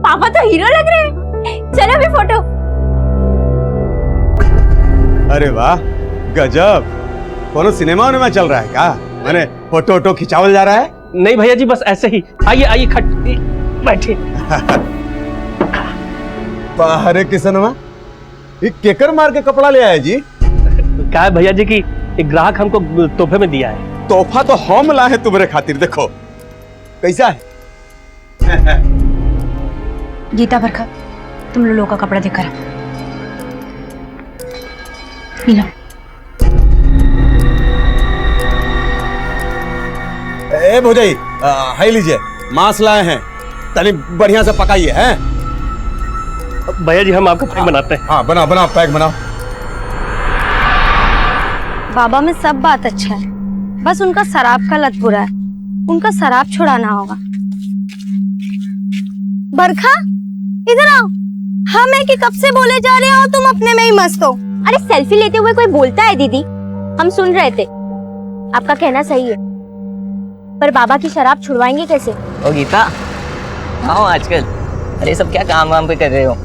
Speaker 2: पापा तो हीरो लग रहे हैं। चलो अभी फोटो।
Speaker 10: अरे वाह, गजब। कोनो सिनेमा में चल रहा है क्या? मैंने फोटो वोटो खिंचावल जा रहा है?
Speaker 3: नहीं भैया जी, बस ऐसे ही। आइए आइए, खट बैठिए।
Speaker 10: अरे किसनवा, ये केकर मार के कपड़ा ले आया जी?
Speaker 3: क्या है भैया जी की एक ग्राहक हमको तोहफे में दिया है।
Speaker 10: तोहफा तो हम लाए हैं तुम्हारे खातिर। देखो कैसा है।
Speaker 8: गीता, बरखा, तुम लोगों का कपड़ा देकर आओ। लो।
Speaker 10: ए भौजाई, हाई लीजिए, मांस लाए हैं, तनी बढ़िया से पकाइए। हैं
Speaker 3: भैया जी, हम आपका पैक बनाते हैं।
Speaker 10: हाँ, बनाओ बनाओ, पैक बनाओ।
Speaker 11: बाबा में सब बात अच्छा है, बस उनका शराब का लत बुरा है। उनका शराब छुड़ाना होगा। बरखा, इधर आओ। हम है कि कब से बोले जा रहे हो, तुम अपने में ही मस्त हो।
Speaker 2: अरे सेल्फी लेते हुए कोई बोलता है दीदी? हम सुन रहे थे। आपका कहना सही है, पर बाबा की शराब छुड़वाएंगे कैसे?
Speaker 5: ओ गीता, आओ आजकल। अरे सब क्या काम वाम पे कर रहे हो?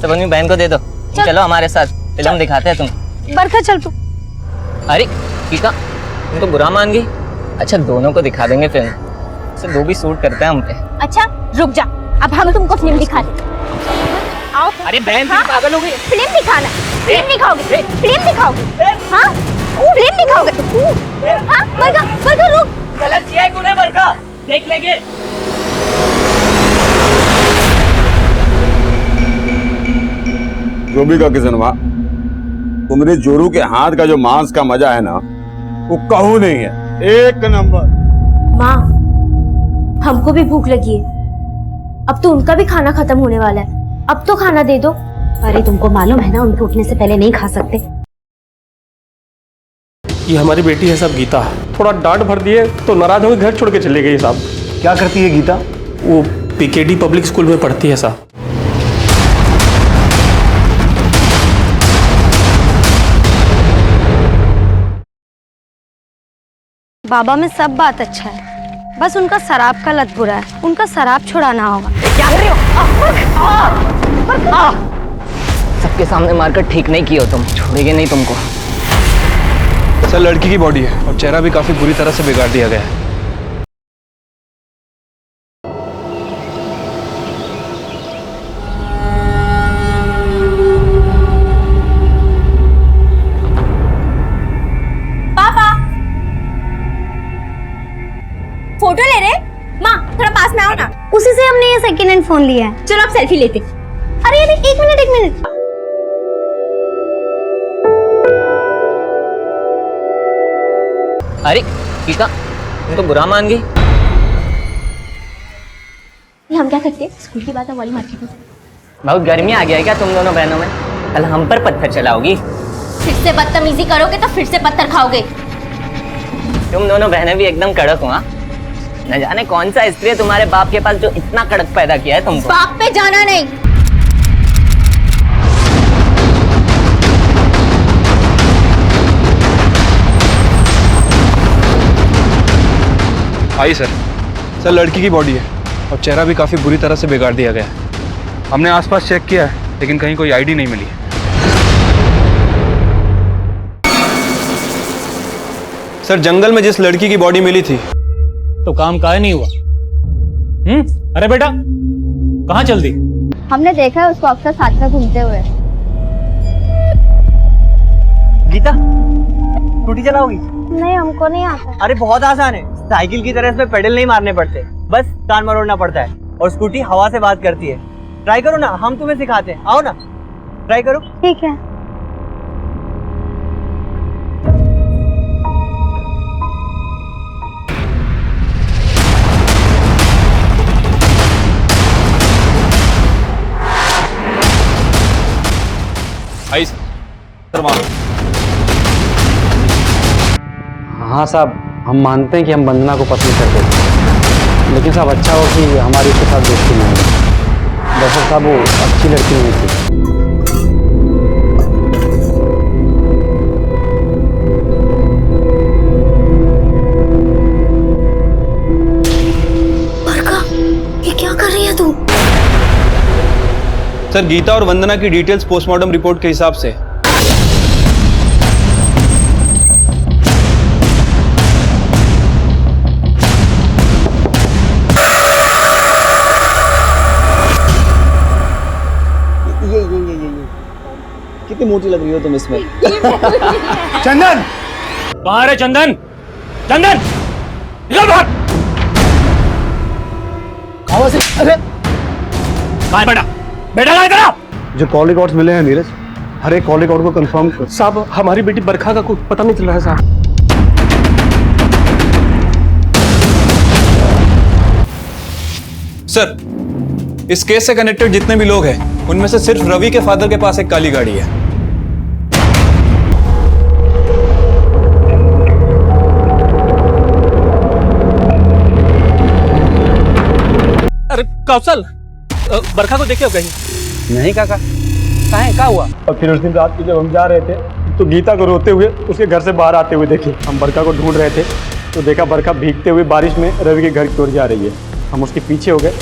Speaker 5: सब अपनी बहन को दे दो। चलो हमारे साथ, फिल्म दिखाते हैं तुम।
Speaker 11: बरखा चल तू।
Speaker 5: अरे गीता, तुम तो बुरा मान गई। अच्छा, दोनों को दिखा देंगे फिल्म, सब दो भी सूट करते हैं हम पे।
Speaker 2: अच्छा रुक जा, अब हम तुमको फिल्म दिखाते। आओ।
Speaker 5: अरे बहन, तुम पागल हो गई।
Speaker 2: फिल्म दिखाना, फिल्म दिखाओगे, फिल्म दिखाओगे। हाँ, फिल्म दिखाओगे। हाँ, बरखा, बरखा रुक।
Speaker 5: गलत किया है तूने बरखा, देख लेंगे।
Speaker 6: जो भी का किसनवा, तुम्हारे जोरू के हाथ का जो मांस का मजा है ना, वो कहूँ नहीं है। एक नंबर।
Speaker 2: माँ, हमको भी भूख लगी है। अब तो उनका भी खाना खत्म होने वाला है। अब तो खाना दे दो।
Speaker 8: अरे तुमको मालूम है ना, उनके उठने से पहले नहीं खा सकते।
Speaker 3: ये हमारी बेटी है सब गीता। थोड़ा डांट भर दिए तो नाराज होकर घर छोड़ के चले गई साहब।
Speaker 1: क्या करती है गीता?
Speaker 3: वो पीकेडी पब्लिक स्कूल में पढ़ती है साहब।
Speaker 11: बाबा में सब बात अच्छा है, बस उनका शराब का लत बुरा है। उनका शराब छुड़ाना होगा।
Speaker 5: क्या कर रहे हो? सबके सामने मारकर ठीक नहीं किया हो तुम, छोड़ेंगे नहीं तुमको।
Speaker 9: सर, लड़की की बॉडी है और चेहरा भी काफी बुरी तरह से बिगाड़ दिया गया है।
Speaker 2: पापा, फोटो ले रहे? माँ थोड़ा पास में आओ ना।
Speaker 11: उसी से हमने ये सेकेंड हैंड फोन लिया है।
Speaker 2: चलो आप सेल्फी लेते।
Speaker 11: अरे अरे, एक मिनट एक मिनट।
Speaker 5: अरे गीता, तुम तो बुरा मान गई।
Speaker 2: हम क्या करते हैं? स्कूल की बात वाली मार्केट में।
Speaker 5: बहुत गर्मी आ गया है क्या तुम दोनों बहनों में? कल हम पर पत्थर चलाओगी?
Speaker 2: फिर से बदतमीजी करोगे तो फिर से पत्थर खाओगे।
Speaker 5: तुम दोनों बहनें भी एकदम कड़क हो। हाँ, न जाने कौन सा स्त्री है तुम्हारे बाप के पास जो इतना कड़क पैदा किया है तुमको।
Speaker 2: बाप पे जाना नहीं।
Speaker 9: आई सर। सर, लड़की की बॉडी है और चेहरा भी काफी बुरी तरह से बिगाड़ दिया गया है। हमने आसपास चेक किया है, लेकिन कहीं कोई आईडी नहीं मिली है। सर, जंगल में जिस लड़की की बॉडी मिली थी।
Speaker 7: तो काम काहे नहीं हुआ? अरे बेटा, कहाँ चल दी?
Speaker 4: हमने देखा है उसको अक्सर साथ में घूमते हुए।
Speaker 5: गीता स्कूटी चलाओगी?
Speaker 11: नहीं, हमको नहीं आता।
Speaker 5: अरे बहुत आसान है, साइकिल की तरह इसमें पेडल नहीं मारने पड़ते, बस कान मरोड़ना पड़ता है। और स्कूटी हवा से बात करती है। ट्राई करो ना, हम तुम्हें सिखाते हैं, आओ ना ट्राई करो।
Speaker 11: ठीक है।
Speaker 9: हाँ साहब, हम मानते हैं कि हम वंदना को पसंद करते थे, लेकिन साहब अच्छा हो कि हमारी उसके साथ दोस्ती नहीं है। दरअसल साहब वो अच्छी लड़की नहीं थी।
Speaker 11: बरका, ये क्या कर रही है तू?
Speaker 9: सर, गीता और वंदना की डिटेल्स पोस्टमार्टम रिपोर्ट के हिसाब से।
Speaker 5: कितनी मोटी लग रही हो तुम इसमें।
Speaker 13: चंदन,
Speaker 7: कहाँ रे चंदन? चंदन निकल बाहर।
Speaker 13: कहाँ से? अरे
Speaker 7: कहाँ है बेटा? बेटा कहाँ है तेरा?
Speaker 1: जो कॉल रिकॉर्ड्स मिले हैं नीरज, हर एक कॉल रिकॉर्ड को कंफर्म कर।
Speaker 3: साहब हमारी बेटी बरखा का कुछ पता नहीं चल रहा है साहब।
Speaker 9: सर, इस केस से कनेक्टेड जितने भी लोग हैं उनमें से सिर्फ रवि के फादर के पास एक काली गाड़ी है।
Speaker 3: अरे कौशल, बरखा को देखे हो कहीं?
Speaker 9: नहीं काका, कहाँ है, क्या हुआ?
Speaker 13: और फिर उस दिन रात को जब हम जा रहे थे तो गीता को रोते हुए उसके घर से बाहर आते हुए देखे। हम बरखा को ढूंढ रहे थे तो देखा बरखा भीगते हुए बारिश में रवि के घर की ओर जा रही है। हम उसके पीछे हो गए।